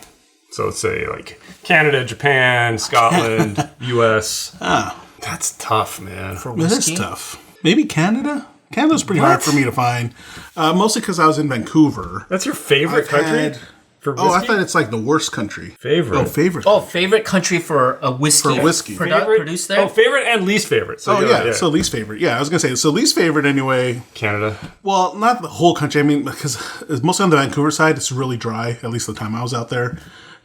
So let's say like Canada, Japan, Scotland, U.S. That's tough, man. For It is whiskey. tough. Maybe Canada? Canada's pretty hard for me to find. Mostly because I was in Vancouver. That's your favorite I've country had- for whiskey? Oh, I thought it's like the worst country. Favorite. Oh, favorite. Oh, favorite country for a whiskey. For whiskey. Produced there? Oh, favorite and least favorite. So Oh, yeah. So least favorite. Yeah, I was going to say, so least favorite anyway. Canada. Well, not the whole country. I mean, because mostly on the Vancouver side, it's really dry, at least the time I was out there.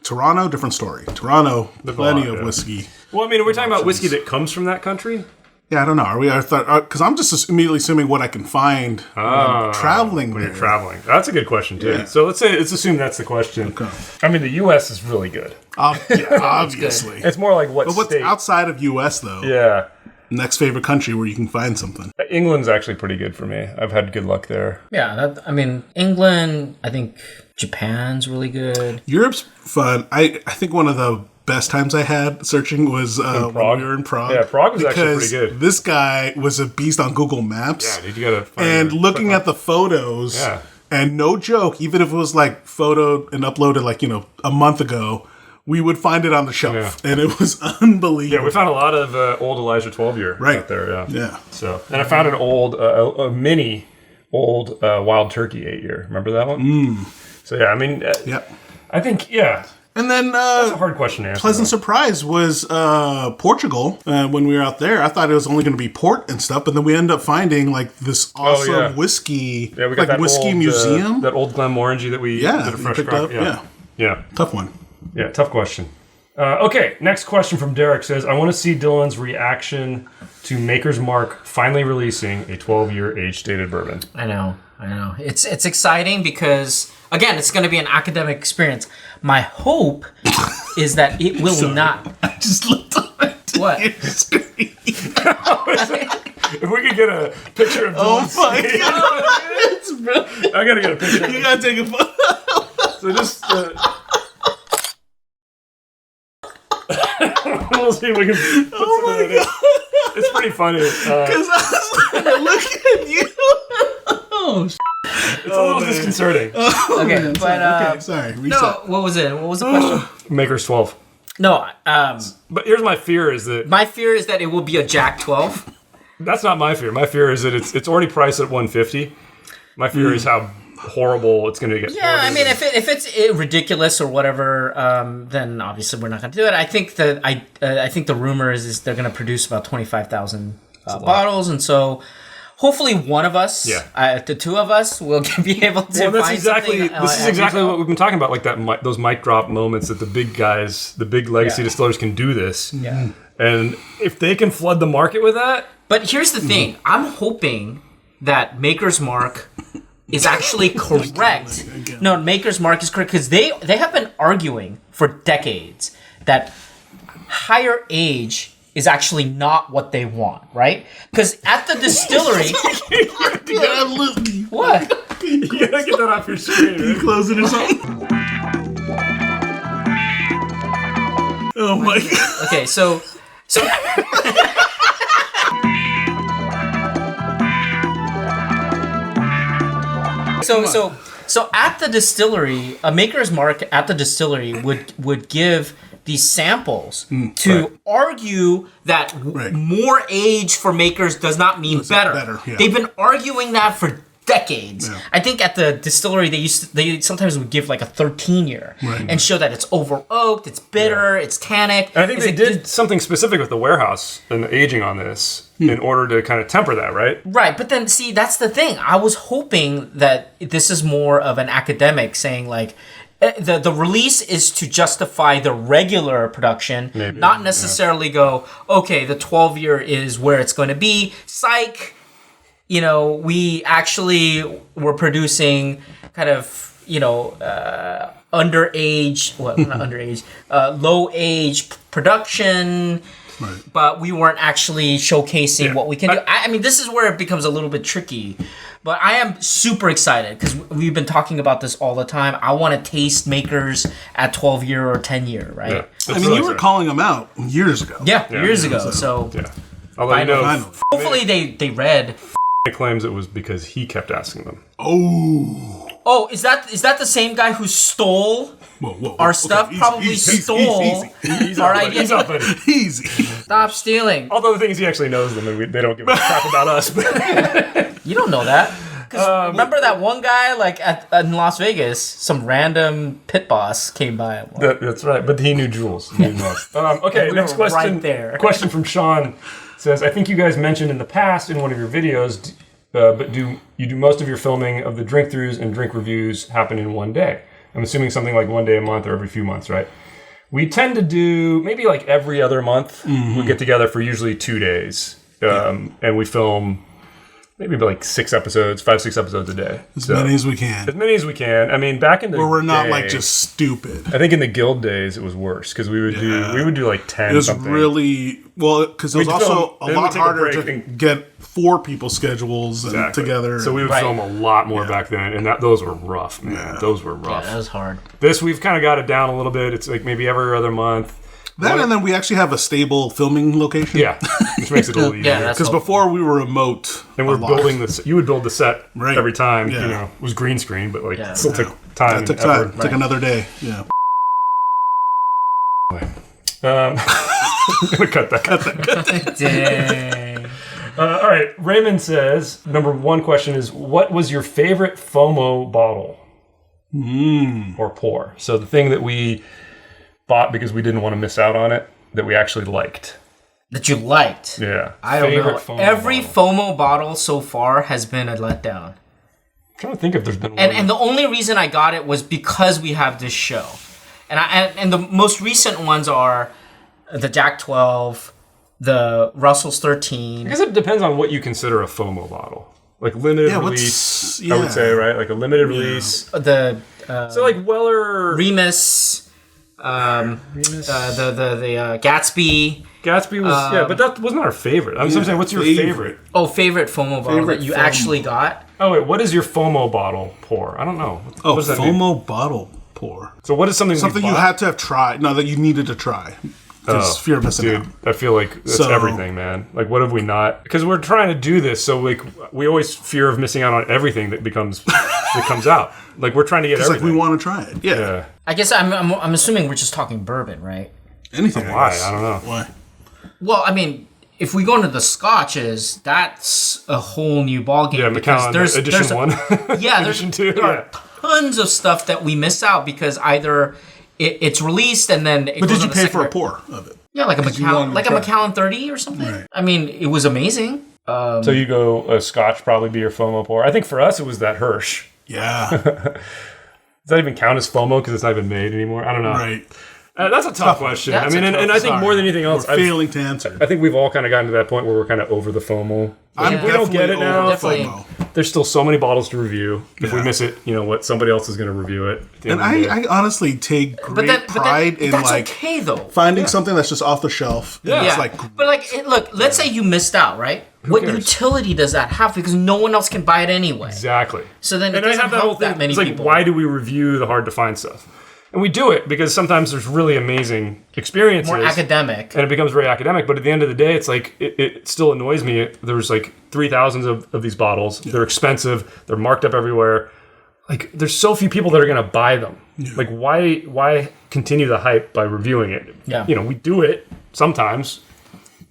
Toronto, different story. Toronto, plenty of whiskey. Well, I mean, are we talking about whiskey that comes from that country? Yeah, I don't know. Are we? I thought because I'm just immediately assuming what I can find when I'm traveling. When there. you're traveling. That's a good question, too. Yeah. So let's assume that's the question. Okay. I mean, the U.S. is really good. Obviously. It's more like what But what's state? outside of U.S. though? Yeah. Next favorite country where you can find something. England's actually pretty good for me. I've had good luck there. Yeah, I mean, England, I think Japan's really good. Europe's fun. I think one of the best times I had searching was when we were in Prague. Yeah, Prague was actually because pretty good. This guy was a beast on Google Maps. Yeah, dude, you gotta find And looking at the photos, Yeah. and no joke, even if it was like photoed and uploaded like, a month ago, we would find it on the shelf. Yeah. And it was unbelievable. Yeah, we found a lot of old Elijah 12 year out there. Yeah. Yeah. So, and I found an old, a mini old Wild Turkey 8 year. Remember that one? So yeah, I mean, Yep. I think And then that's a hard question to answer. pleasant though. surprise was Portugal when we were out there. I thought it was only going to be port and stuff, but then we ended up finding like this awesome yeah. whiskey, Yeah, we got like that whiskey old, museum. that old Glenmorangie that we did a you fresh picked crop. up. Yeah. Yeah. Tough one. Yeah, tough question. Okay, next question from Derek says, I want to see Dylan's reaction to Maker's Mark finally releasing a 12-year age-stated bourbon. I know. It's exciting because, again, it's going to be an academic experience. My hope is that it will not. I just looked up at What? your screen. If we could get a picture of Oh Dylan's my face. god, it's brilliant. I gotta get a picture. You gotta take a photo. So just we'll see if we can put Oh some of my that in. god. It's pretty funny. Because I was looking at you. Oh, It's a little disconcerting. Okay, but okay, sorry. Reset. no. What was it? What was the question? Maker's 12. No. But here's my fear is that My fear is that it will be a Jack 12. that's not my fear. My fear is that it's already priced at $150. My fear is how horrible it's going to get. Yeah, I mean, if it's ridiculous or whatever, then obviously we're not going to do it. I think that I think the rumor is they're going to produce about 25,000 bottles, and so hopefully one of us, the two of us, will be able to Well, that's find exactly something. this is exactly what we've been talking about, like that those mic drop moments that the big guys, the big legacy distillers can do this. Yeah. And if they can flood the market with that, But here's the thing: I'm hoping that Maker's Mark is actually correct. No, Maker's Mark is correct because they have been arguing for decades that higher age is actually not what they want, right? Because at the distillery, what? you gotta get that off your screen. Right? Close it or something. Oh my god. Okay, so So at the distillery, a Maker's Mark at the distillery would give these samples to argue that more age for makers does not mean better. Yeah. They've been arguing that for decades. Yeah. I think at the distillery they sometimes would give like a 13-year and show that it's over oaked, it's bitter, it's tannic. And I think they did something specific with the warehouse and the aging on this in order to kind of temper that, right? Right, but then see, that's the thing. I was hoping that this is more of an academic saying like the release is to justify the regular production, not necessarily go, okay, the 12-year is where it's going to be. Psych. we actually were producing kind of, underage, well, not underage, low age production. Right. But we weren't actually showcasing what we can do. I mean, this is where it becomes a little bit tricky. But I am super excited because we've been talking about this all the time. I want to taste makers at 12 year or 10 year, right? Yeah. I mean, you were calling them out years ago. Yeah, years ago. So, although hopefully they read. Claims it was because he kept asking them. Oh, is that the same guy who stole our stuff? Okay, probably stole our ideas. Easy. Stop stealing. Although the thing is, he actually knows them, and they don't give a crap about us. You don't know that. Because remember that one guy, like in Las Vegas, some random pit boss came by. That's right, but he knew Jules. He knew most. Okay, next question. Right there. Question from Sean says, I think you guys mentioned in the past in one of your videos, but do most of your filming of the drink throughs and drink reviews happen in one day? I'm assuming something like one day a month or every few months, right? We tend to do maybe like every other month. We get together for usually 2 days, and we film maybe like 5, 6 episodes a day. As many as we can. As many as we can. I mean, back in the where we're not day, like just stupid. I think in the guild days it was worse because we would do like 10. It was something. Really because it was also a lot harder to get 4 people's schedules together. So we would film a lot more back then, and those were rough, man. Yeah. Those were rough. Yeah, that was hard. This we've kind of got it down a little bit. It's like maybe every other month. And then we actually have a stable filming location. Yeah, which makes it a little easier. Because before we were remote, and we're building this. You would build the set every time. Yeah. It was green screen, but it still took time. It took time. Took another day. Yeah. I'm gonna cut that. Dang. All right. Raymond says, number 1 question is, what was your favorite FOMO bottle or pour? So the thing that we bought because we didn't want to miss out on it, that we actually liked. That you liked? Yeah. I don't know. Every FOMO bottle so far has been a letdown. I'm trying to think if there's been one. And the only reason I got it was because we have this show. And the most recent ones are the Jack 12, the Russell's 13. I guess it depends on what you consider a FOMO bottle. Like limited release, I would say, right? Like a limited release. So like Weller... Remus... the Gatsby. Gatsby was but that wasn't our favorite. I'm saying, what's your favorite? Oh, favorite FOMO bottle that you actually got? Oh wait, what is your FOMO bottle pour? I don't know. What does that FOMO mean? Bottle pour. So what is something you had to have tried? No, that you needed to try. Because fear of missing out. I feel like that's everything, man. Like, what have we not? Because we're trying to do this, so like we always fear of missing out on everything that comes out. Like we're trying to get everything. Like we want to try it. Yeah. I guess I'm assuming we're just talking bourbon, right? Anything. Why? I don't know. Why? Well, I mean, if we go into the scotches, that's a whole new ballgame. Yeah, Macallan edition 1. Yeah, edition 2. There are tons of stuff that we miss out because either it's released and then it But goes did you on pay the for a pour of it? Yeah, like a Macallan 30 or something. Right. I mean, it was amazing. So you go a Scotch probably be your FOMO pour. I think for us it was that Hirsch. Yeah. Does that even count as FOMO because it's not even made anymore? I don't know. Right. That's a tough question. I mean, and I think more than anything else, we're failing to answer. I think we've all kind of gotten to that point where we're kind of over the FOMO. If we don't get it now, there's still so many bottles to review. If we miss it, somebody else is going to review it. And I honestly take great pride in that's okay though. Finding something that's just off the shelf. Yeah. It's like, but look, let's say you missed out, right? What utility does that have? Because no one else can buy it anyway. Exactly. So then it doesn't help that many people. Why do we review the hard to find stuff? And we do it because sometimes there's really amazing experiences. More academic. And it becomes very academic. But at the end of the day, it's like, it still annoys me. There's like 3,000 of these bottles. Yeah. They're expensive. They're marked up everywhere. Like, there's so few people that are going to buy them. Yeah. Like, why continue the hype by reviewing it? Yeah. We do it sometimes,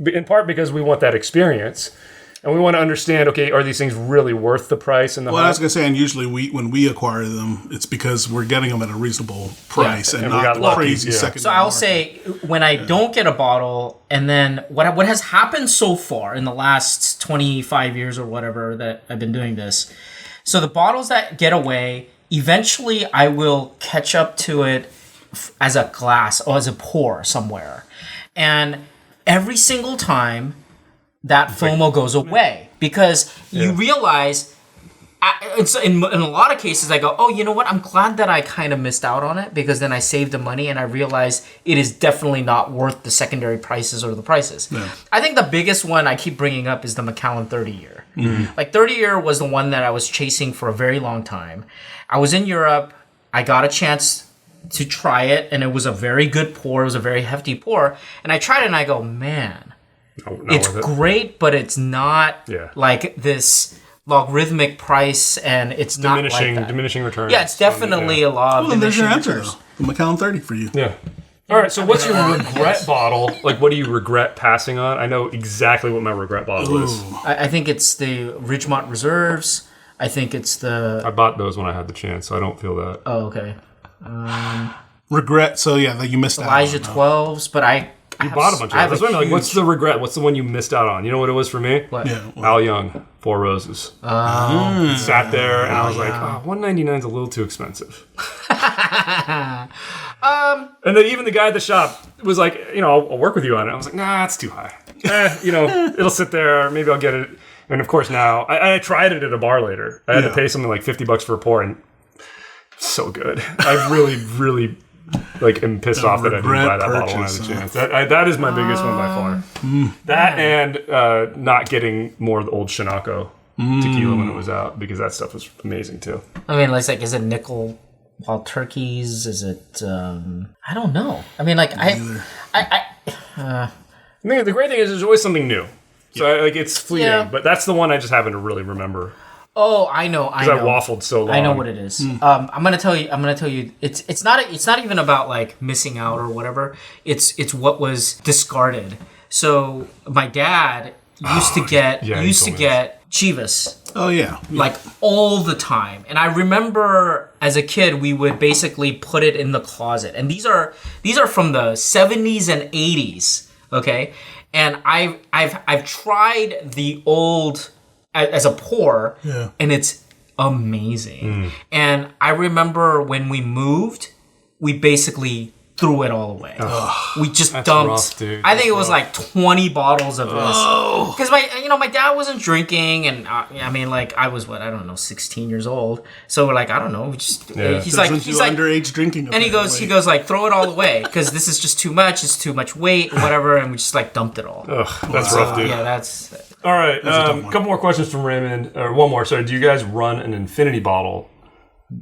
in part because we want that experience. And we want to understand, okay, are these things really worth the price and the hype? I was going to say, and usually when we acquire them, it's because we're getting them at a reasonable price and not crazy secondary. So I'll say, when I don't get a bottle, and then what has happened so far in the last 25 years or whatever that I've been doing this, so the bottles that get away, eventually I will catch up to it as a glass or as a pour somewhere. And every single time, that FOMO goes away because you realize. In a lot of cases, I go, oh, you know what? I'm glad that I kind of missed out on it because then I saved the money and I realized it is definitely not worth the secondary prices or the prices. Yeah. I think the biggest one I keep bringing up is the Macallan 30-year. Mm-hmm. Like 30-year was the one that I was chasing for a very long time. I was in Europe. I got a chance to try it and it was a very good pour. It was a very hefty pour. And I tried it and I go, man, it's great, but it's not like this logarithmic price, and it's diminishing, not like that. Diminishing returns. Yeah, it's definitely a lot of diminishing returns. There's your answer, the Macallan 30 for you. Yeah. All right, so what's your regret bottle? Like, what do you regret passing on? I know exactly what my regret bottle is. I think it's the Ridgemont Reserves. I think it's the... I bought those when I had the chance, so I don't feel that. Oh, okay. Regret, so yeah, that you missed Elijah out on. 12s, but You bought a bunch of those. Like, what's the regret? What's the one you missed out on? You know what it was for me? What? Yeah, Al Young, Four Roses. Oh. Sat there, and I was like, $1.99 is a little too expensive. And then even the guy at the shop was like, I'll work with you on it. I was like, nah, it's too high. It'll sit there. Maybe I'll get it. And of course now, I tried it at a bar later. I had to pay something like $50 for a pour, and so good. I really, really... am pissed off that I didn't buy that bottle when I had a chance. That is my biggest one by far. That and not getting more of the old Shinako tequila when it was out, because that stuff was amazing too. I mean, is it Nickel Wild Turkeys? Is it? I don't know. I mean, the great thing is there's always something new. So it's fleeting, but that's the one I just happen to really remember. Oh, I know. Because I waffled so long. I know what it is. I'm gonna tell you. It's not even about like missing out or whatever. It's what was discarded. So my dad used to get Chivas. Oh yeah. Like all the time. And I remember as a kid we would basically put it in the closet. And these are from the 70s and 80s. Okay, and I've tried the old. As a pour, and it's amazing. And I remember when we moved, we basically threw it all away. We just dumped. Rough, dude. I think it was like 20 bottles of this because my dad wasn't drinking, and I was 16 years old. So we're like, I don't know. He's like underage drinking, and he goes like, throw it all away because this is just too much. It's too much weight, whatever, and we just like dumped it all. That's rough, dude. Yeah, that's. All right, a couple more questions from Raymond. Or one more. Sorry, do you guys run an infinity bottle?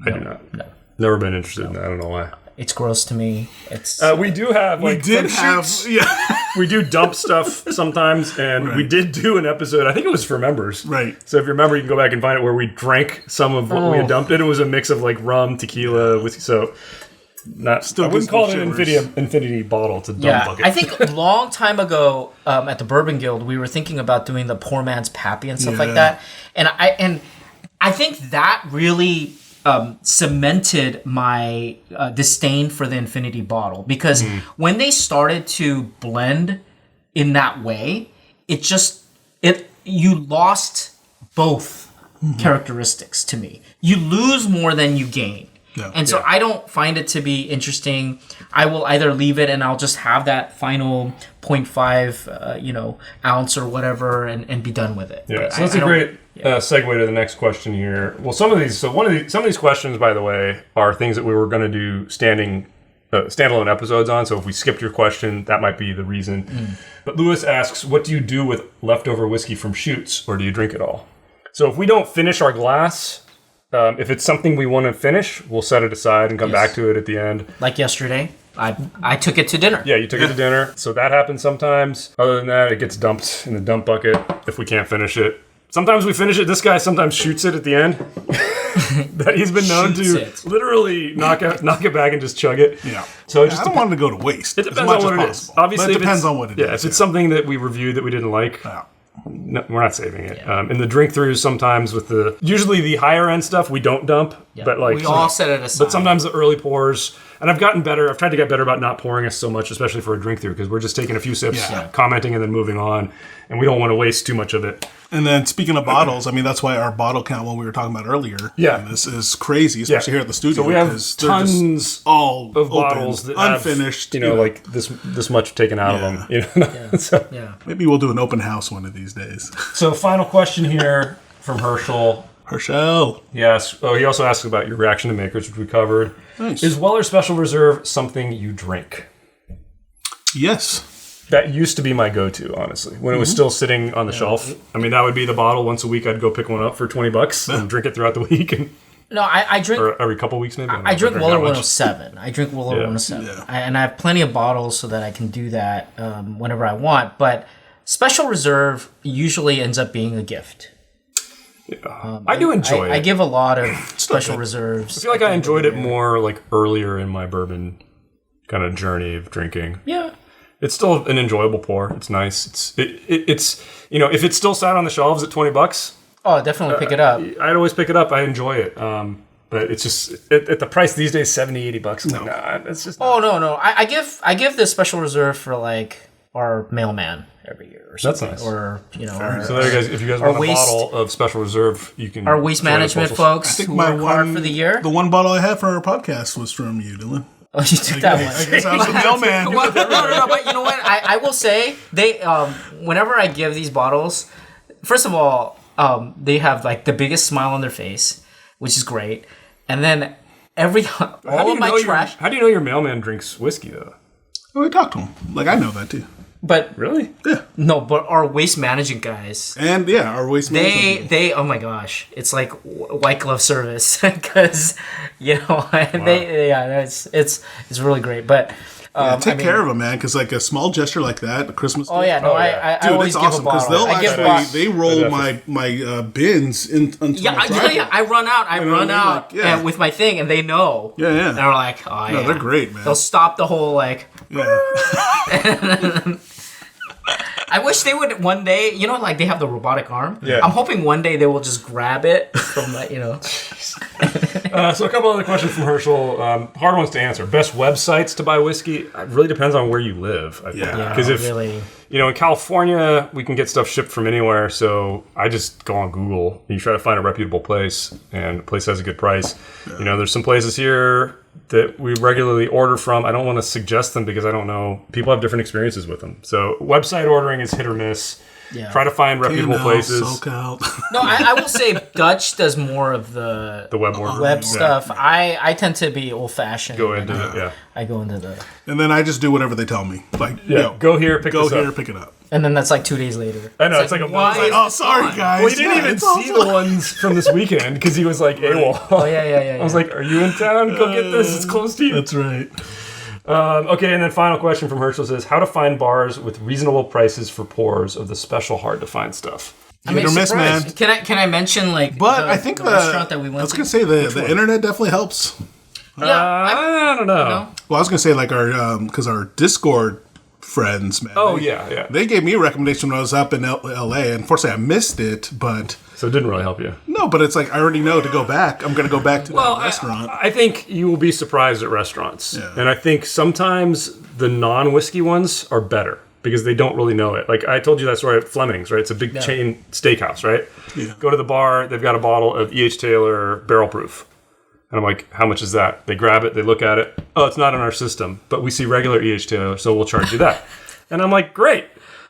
I do not. No. Never been interested in that. I don't know why. It's gross to me. It's. We do have. We do dump stuff sometimes, and we did do an episode. I think it was for members. Right. So if you remember, you can go back and find it where we drank some of what we had dumped. It was a mix of like rum, tequila, whiskey. So. I wouldn't call it an infinity bottle. It's a dumb bucket. I think a long time ago at the Bourbon Guild, we were thinking about doing the poor man's pappy and stuff like that. And I think that really cemented my disdain for the infinity bottle, because when they started to blend in that way, you lost both characteristics to me. You lose more than you gain. Yeah. And so I don't find it to be interesting. I will either leave it and I'll just have that final 0.5, ounce or whatever and be done with it. Yeah. But so that's a great segue to the next question here. Well, some of these questions, by the way, are things that we were going to do standalone episodes on. So if we skipped your question, that might be the reason. But Lewis asks, what do you do with leftover whiskey from shoots, or do you drink it all? So if we don't finish our glass... if it's something we want to finish, we'll set it aside and come back to it at the end. Like yesterday, I took it to dinner. Yeah, you took it to dinner. So that happens sometimes. Other than that, it gets dumped in the dump bucket if we can't finish it. Sometimes we finish it. This guy sometimes shoots it at the end. That he's been known to literally knock it back and just chug it. Yeah. So I don't want it to go to waste. It depends on what it is. Obviously, it depends on what it is. Yeah, if it's something that we reviewed that we didn't like. No, we're not saving it. In the drink throughs, sometimes usually the higher end stuff we don't dump, but like we all set it aside. But sometimes the early pours, And I've gotten better. I've tried to get better about not pouring us so much, especially for a drink through, because we're just taking a few sips, commenting, and then moving on. And we don't want to waste too much of it. And then speaking of bottles, I mean, that's why our bottle count, when we were talking about earlier, this is crazy, especially here at the studio. So we have tons all of bottles that unfinished. Have, like this much taken out of them. You know? Maybe we'll do an open house one of these days. So final question here from Herschel. Yes. Oh, he also asked about your reaction to makers, which we covered. Nice. Is Weller Special Reserve something you drink? Yes. That used to be my go-to, honestly, when it was still sitting on the shelf. I mean, that would be the bottle. Once a week, I'd go pick one up for $20 and drink it throughout the week. And, no, I drink... Or every couple weeks, maybe? I drink Weller 107. I drink Weller 107. Yeah. And I have plenty of bottles so that I can do that whenever I want. But Special Reserve usually ends up being a gift. Yeah. I do enjoy it. I give a lot of Special Reserves. I feel like I enjoyed it more like earlier in my bourbon kind of journey of drinking. Yeah. It's still an enjoyable pour. It's nice. It's you know, if it's still sat on the shelves at $20, oh, definitely pick it up. I'd always pick it up. I enjoy it. But it's just at the price these days, $70-$80. I'm like, nah, it's just. Oh no. I give this Special Reserve for like our mailman every year or something. That's nice. Or so there you guys, if you guys want a bottle of Special Reserve, you can. Our waste management folks. I think who my work hard for the year. The one bottle I had for our podcast was from you, Dylan. Oh, you took that one. I guess I was the mailman. Well, no. But you know what? I will say they. Whenever I give these bottles, first of all, they have like the biggest smile on their face, which is great, and then all of my trash. How do you know your mailman drinks whiskey though? Oh, we talked to him. Like I know that too. But really, no. But our waste management guys, and our waste management. They oh my gosh, it's like white glove service because it's really great. But take care of them, man, because like a small gesture like that, a Christmas. Oh yeah, no, I dude, always it's give awesome, a bottle. they'll I they roll my bins into my driveway. I run out, and with my thing, and they know. Yeah. And they're like, oh yeah, they're great, man. They'll stop the whole like. Yeah. I wish they would one day, like they have the robotic arm. Yeah. I'm hoping one day they will just grab it from that, So a couple other questions from Herschel. Hard ones to answer. Best websites to buy whiskey? It really depends on where you live, I think. Because in California, we can get stuff shipped from anywhere, so I just go on Google. You try to find a reputable place, and the place has a good price. Yeah. There's some places here that we regularly order from. I don't want to suggest them because I don't know. People have different experiences with them. So website ordering is hit or miss. Yeah. Try to find reputable places. SoCal. No, I will say Dutch does more of the web ordering. Web stuff. Yeah. I tend to be old fashioned. Go into it, yeah. I go into the. And then I just do whatever they tell me. Like, go here, pick it up. And then that's like 2 days later. I know, it's like a month. Oh, sorry, guys. Well, he didn't even see the ones from this weekend because he was like AWOL. Oh, yeah. I was like, are you in town? Go get this. It's close to you. That's right. Okay, and then final question from Herschel says, how to find bars with reasonable prices for pours of the special hard-to-find stuff? Hit or miss, man. Can I mention, like, I think the restaurant that we went to? I was going to say the internet definitely helps. Yeah, I don't know. Well, I was going to say, like, because our Discord friends, man. Oh, yeah. They gave me a recommendation when I was up in L.A. Unfortunately, I missed it, but... So it didn't really help you? No, but it's like, I already know to go back. I'm going to go back to that restaurant. I think you will be surprised at restaurants. Yeah. And I think sometimes the non-whiskey ones are better because they don't really know it. Like, I told you that story at Fleming's, right? It's a big chain steakhouse, right? Yeah. Go to the bar, they've got a bottle of E.H. Taylor Barrel Proof. And I'm like, how much is that? They grab it, they look at it. Oh, it's not in our system, but we see regular E.H. Taylor, so we'll charge you that. And I'm like, great.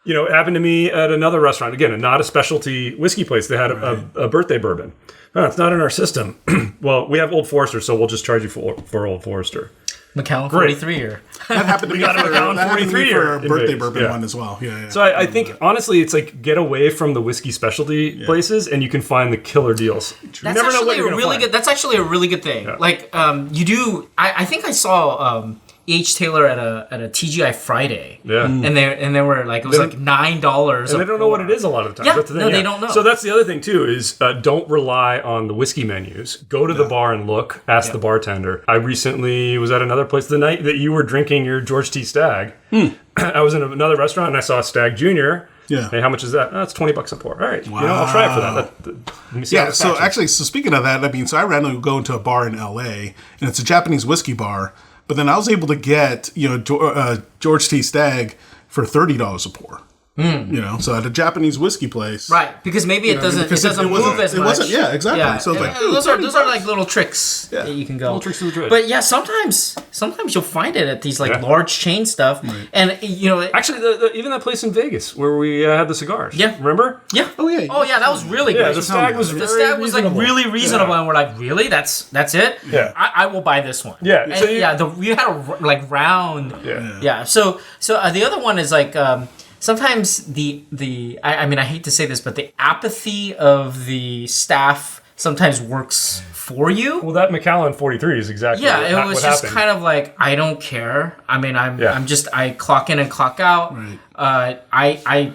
It happened to me at another restaurant. Again, not a specialty whiskey place. They had a birthday bourbon. No, it's not in our system. Well, we have Old Forester, so we'll just charge you for Old Forester. Macallan 43 year. That happened to me got a Macallan 43 year for a birthday bourbon one as well. Yeah. So I think honestly, it's like get away from the whiskey specialty places, and you can find the killer deals. That's actually a really good. That's actually a really good thing. Yeah. Like you do. I think I saw. H. Taylor at a TGI Friday. Yeah. And they were like, it was like $9. And they don't know what it is a lot of the time. Yeah, that's the thing. They don't know. So that's the other thing too, is don't rely on the whiskey menus. Go to the bar and look, ask the bartender. I recently was at another place the night that you were drinking your George T. Stag. I was in another restaurant and I saw a Stag Junior. Yeah. Hey, how much is that? Oh, it's $20 a pour. All right. Wow. I'll try it for that. Let me see so speaking of that, so I randomly go into a bar in LA and it's a Japanese whiskey bar. But then I was able to get, George T. Stagg for $30 a pour. So at a Japanese whiskey place. Right, because maybe it doesn't move as much. It wasn't, yeah, exactly. Yeah. So those are like little tricks that you can go. Little tricks of the trade. But yeah, sometimes you'll find it at these large chain stuff, and actually, even that place in Vegas where we had the cigars. Yeah. Remember? Yeah. Oh yeah. Oh yeah, that was really Yeah, good. the Stag was really reasonable, and we're like, really? That's it? Yeah. I will buy this one. Yeah. And So you had a round. Yeah. Yeah. So the other one is like. Sometimes I hate to say this, but the apathy of the staff sometimes works for you. Well, that Macallan 43 is exactly it was what just happened. kind of like, I don't care. I mean, I clock in and clock out. Right. I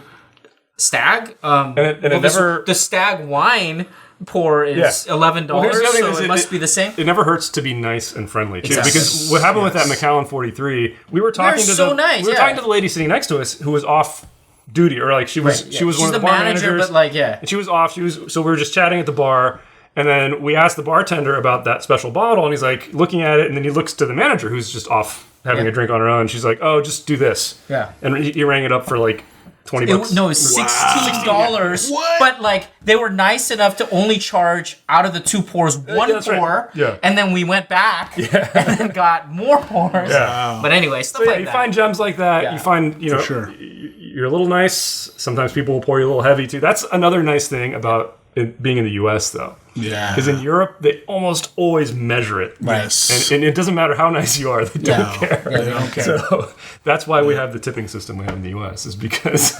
Stag. The Stag wine pour is $11, so it must be the same. It never hurts to be nice and friendly too, Exactly. because what happened with that Macallan 43? We were talking to the lady sitting next to us who was off duty, or like she was one of the bar managers, but and she was off. So we were just chatting at the bar, and then we asked the bartender about that special bottle, and he's like looking at it, and then he looks to the manager who's just off having a drink on her own. She's like, "Oh, just do this." Yeah, and he rang it up for like $20. It was $16. What? But like they were nice enough to only charge out of the 2 pours one that's right. pour. Yeah. And then we went back and then got more pours. Yeah. Wow. But anyway, stuff So, like you that. find gems like that. Yeah. You find, sure. you're a little nice. Sometimes people will pour you a little heavy too. That's another nice thing about being in the U.S. though. Yeah. Because in Europe, they almost always measure it. Yes. And it doesn't matter how nice you are, they don't care. Yeah, they don't care. So that's why we have the tipping system we have in the U.S. is because...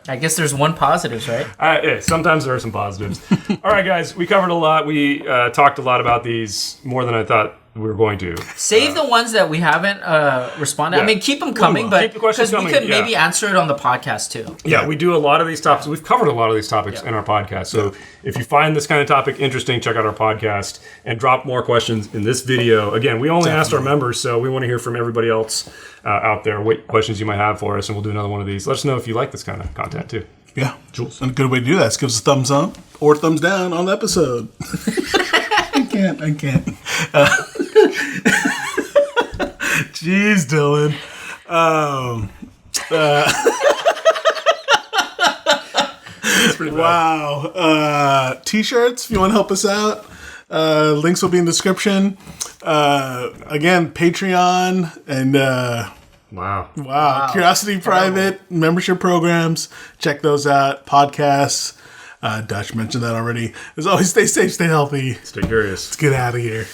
I guess there's one positives, right? Yeah, sometimes there are some positives. All right, guys, we covered a lot. We talked a lot about these, more than I thought we were going to. Save the ones that we haven't responded. Yeah. I mean, keep them coming, but Keep the questions because we coming, could maybe answer it on the podcast too. Yeah, we do a lot of these topics. We've covered a lot of these topics in our podcast. So if you find this kind of topic interesting, check out our podcast and drop more questions in this video. Again, we only asked our members, so we want to hear from everybody else out there what questions you might have for us, and we'll do another one of these. Let us know if you like this kind of content too. Yeah, Jules. And a good way to do that is give us a thumbs up or thumbs down on the episode. I can't. Jeez, Dylan. Wow. T-shirts, if you want to help us out, links will be in the description. Again, Patreon and... Wow. Curiosity Private, membership programs. Check those out. Podcasts. Dutch mentioned that already. As always, stay safe, stay healthy. Stay curious. Let's get out of here.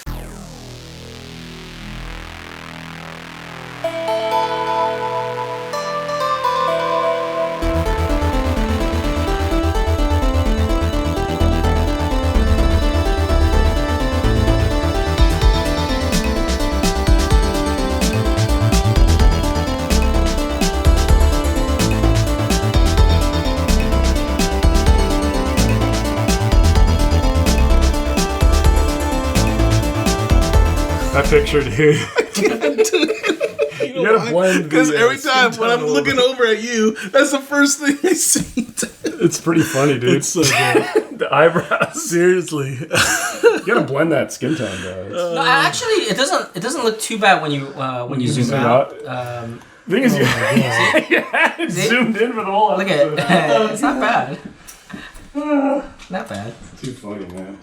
That picture, dude. You gotta blend because every time skin when I'm tone a looking little over at you, that's the first thing I see. It's pretty funny, dude. It's so good. The eyebrows. Seriously. You gotta blend that skin tone, guys. No, actually, it doesn't look too bad when you zoom out. The thing is, you had it zoomed in for the whole Look episode. at it. It's not bad. Not bad. Too funny, man.